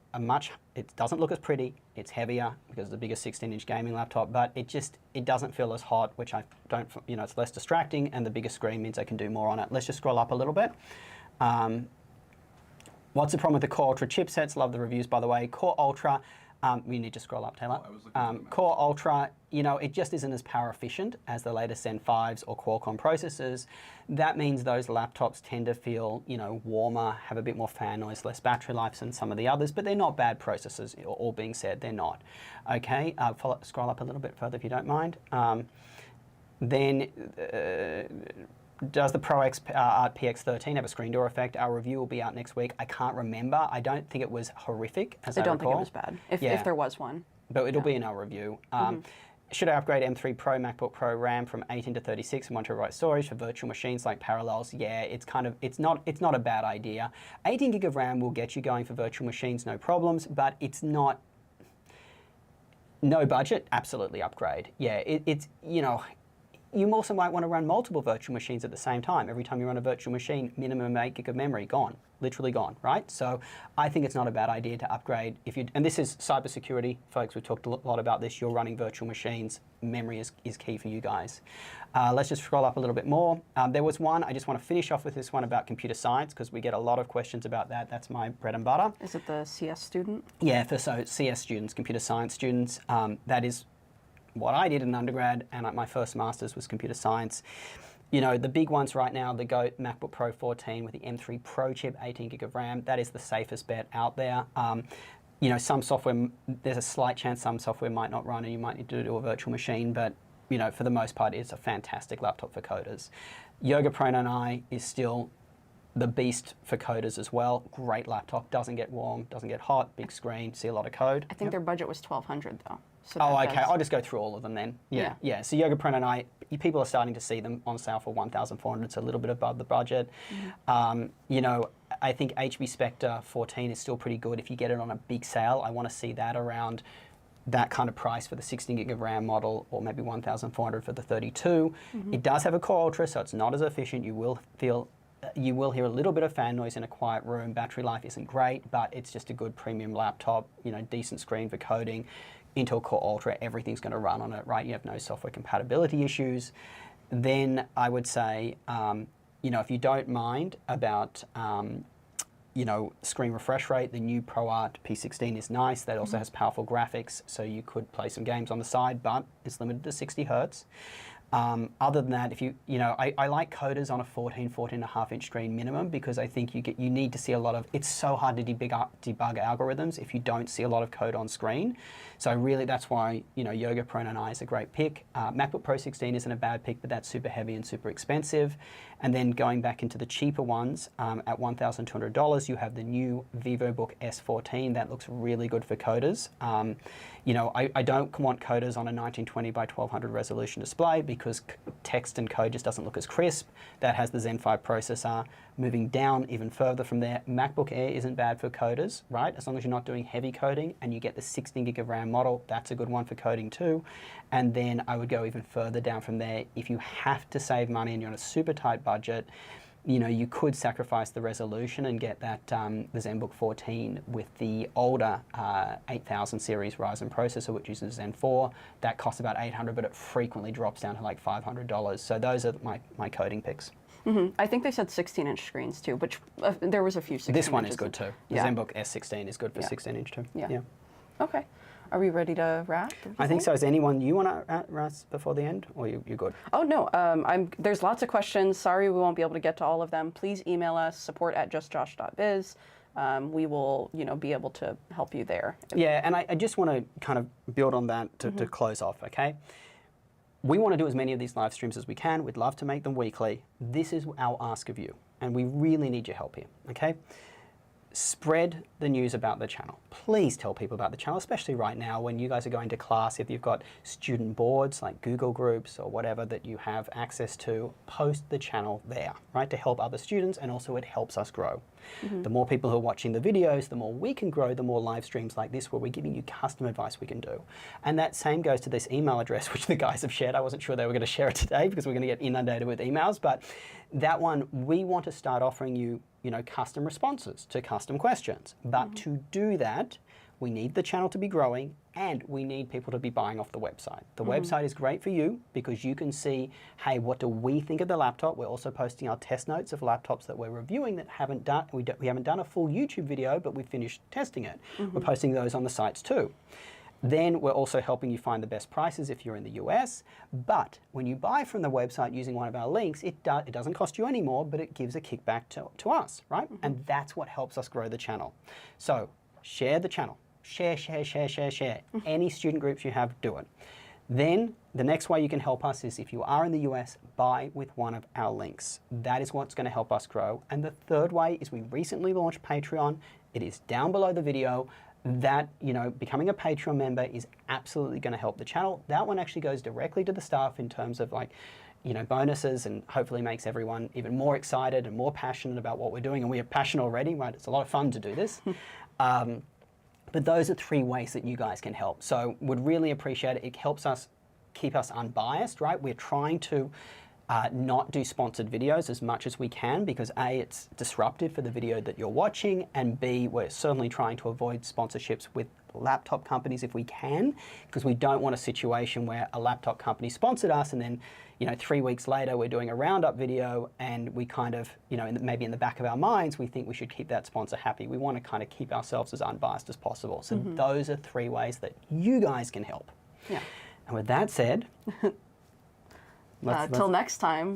it doesn't look as pretty, it's heavier because it's the bigger 16-inch gaming laptop, but it doesn't feel as hot, which I don't, you know, it's less distracting, and the bigger screen means I can do more on it. Let's just scroll up a little bit. What's the problem with the Core Ultra chipsets? Love the reviews, by the way. Core Ultra, we need to scroll up, Taylor. I was looking for Core Ultra, you know, it just isn't as power efficient as the latest Zen 5s or Qualcomm processors. That means those laptops tend to feel, you know, warmer, have a bit more fan noise, less battery life than some of the others, but they're not bad processors, all being said, they're not. Okay, scroll up a little bit further if you don't mind. Does the ProArt PX13 have a screen door effect? Our review will be out next week. I can't remember. I don't think it was horrific, as I don't recall. think it was bad, if there was one. But it'll be in our review. Should I upgrade M3 Pro MacBook Pro RAM from 18 to 36 and 1 TB storage for virtual machines like Parallels? Yeah, it's not a bad idea. 18 gig of RAM will get you going for virtual machines, no problems, but it's not. No budget, absolutely upgrade. Yeah, it's, you know, you also might want to run multiple virtual machines at the same time. Every time you run a virtual machine, minimum 8 gig of memory, gone, literally gone, right? So I think it's not a bad idea to upgrade. And this is cybersecurity, folks. We've talked a lot about this. You're running virtual machines. Memory is key for you guys. Let's just scroll up a little bit more. There was one, I just want to finish off with this one about computer science because we get a lot of questions about that. That's my bread and butter. Is it the CS student? Yeah, so CS students, computer science students, that is what I did in undergrad, and my first master's was computer science. You know, the big ones right now, the GOAT MacBook Pro 14 with the M3 Pro chip, 18 gig of RAM, that is the safest bet out there. You know, some software, there's a slight chance some software might not run and you might need to do a virtual machine, but you know, for the most part, it's a fantastic laptop for coders. Yoga Pro 9i is still the beast for coders as well. Great laptop, doesn't get warm, doesn't get hot, big screen, see a lot of code. I think their budget was $1,200 though. So oh, okay. I'll just go through all of them then. Yeah. So Yoga Pro 9i, people are starting to see them on sale for $1,400. It's a little bit above the budget. You know, I think HP Spectre 14 is still pretty good. If you get it on a big sale, I want to see that around that kind of price for the 16 gig of RAM model, or maybe $1,400 for the 32. It does have a Core Ultra, so it's not as efficient. You will hear a little bit of fan noise in a quiet room. Battery life isn't great, but it's just a good premium laptop. You know, decent screen for coding. Intel Core Ultra, everything's going to run on it, right? You have no software compatibility issues. Then I would say, you know, if you don't mind about, you know, screen refresh rate, the new ProArt P16 is nice. That also has powerful graphics, so you could play some games on the side, but it's limited to 60 Hertz. Other than that, if you know, I like coders on a 14.5 inch screen minimum, because I think you need to see a lot of, it's so hard to debug algorithms if you don't see a lot of code on screen. So really that's why, you know, Yoga Pro 9i is a great pick. MacBook Pro 16 isn't a bad pick, but that's super heavy and super expensive. And then going back into the cheaper ones, at $1,200, you have the new VivoBook S14. That looks really good for coders. You know, I don't want coders on a 1920 by 1200 resolution display because text and code just doesn't look as crisp. That has the Zen 5 processor. Moving down even further from there, MacBook Air isn't bad for coders, right? As long as you're not doing heavy coding and you get the 16 gig of RAM model, that's a good one for coding too. And then I would go even further down from there. If you have to save money and you're on a super tight budget, you know, you could sacrifice the resolution and get that the Zenbook 14 with the older 8000 series Ryzen processor, which uses Zen 4. That costs about $800, but it frequently drops down to like $500. So those are my coding picks. I think they said 16-inch screens too, which there was a few 16 This one inches. is good too. The Yeah. Zenbook S16 is good for 16-inch too. Yeah. Okay. Are we ready to wrap? I think so. Is anyone you want to ask before the end, or you're good? Oh no, there's lots of questions. Sorry we won't be able to get to all of them. Please email us, support@justjosh.biz. We will, you know, be able to help you there. Yeah, and I just want to kind of build on that to close off, okay? We want to do as many of these live streams as we can. We'd love to make them weekly. This is our ask of you, and we really need your help here, okay? Spread the news about the channel. Please tell people about the channel, especially right now when you guys are going to class. If you've got student boards like Google Groups or whatever that you have access to, post the channel there, right, to help other students, and also it helps us grow. The more people who are watching the videos, the more we can grow, the more live streams like this where we're giving you custom advice we can do. And that same goes to this email address, which the guys have shared. I wasn't sure they were going to share it today because we're going to get inundated with emails, but that one, we want to start offering you, you know, custom responses to custom questions. But to do that, we need the channel to be growing and we need people to be buying off the website. The website is great for you because you can see, hey, what do we think of the laptop? We're also posting our test notes of laptops that we're reviewing that haven't done, we haven't done a full YouTube video, but we finished testing it. We're posting those on the sites too. Then we're also helping you find the best prices if you're in the US. But when you buy from the website using one of our links, it doesn't cost you any more, but it gives a kickback to us, right? And that's what helps us grow the channel. So share the channel. Share. Any student groups you have, do it. Then the next way you can help us is if you are in the US, buy with one of our links. That is what's going to help us grow. And the third way is we recently launched Patreon. It is down below the video. That, you know, becoming a Patreon member is absolutely going to help the channel. That one actually goes directly to the staff in terms of like, you know, bonuses, and hopefully makes everyone even more excited and more passionate about what we're doing. And we are passionate already, right? It's a lot of fun to do this. But those are 3 ways that you guys can help. So would really appreciate it. It helps us keep us unbiased, right? We're trying to not do sponsored videos as much as we can because A, it's disruptive for the video that you're watching, and B, we're certainly trying to avoid sponsorships with laptop companies if we can, because we don't want a situation where a laptop company sponsored us and then, you know, 3 weeks later we're doing a roundup video and we kind of, you know, maybe in the back of our minds we think we should keep that sponsor happy. We want to kind of keep ourselves as unbiased as possible. So those are 3 ways that you guys can help. Yeah. And with that said, Till next time.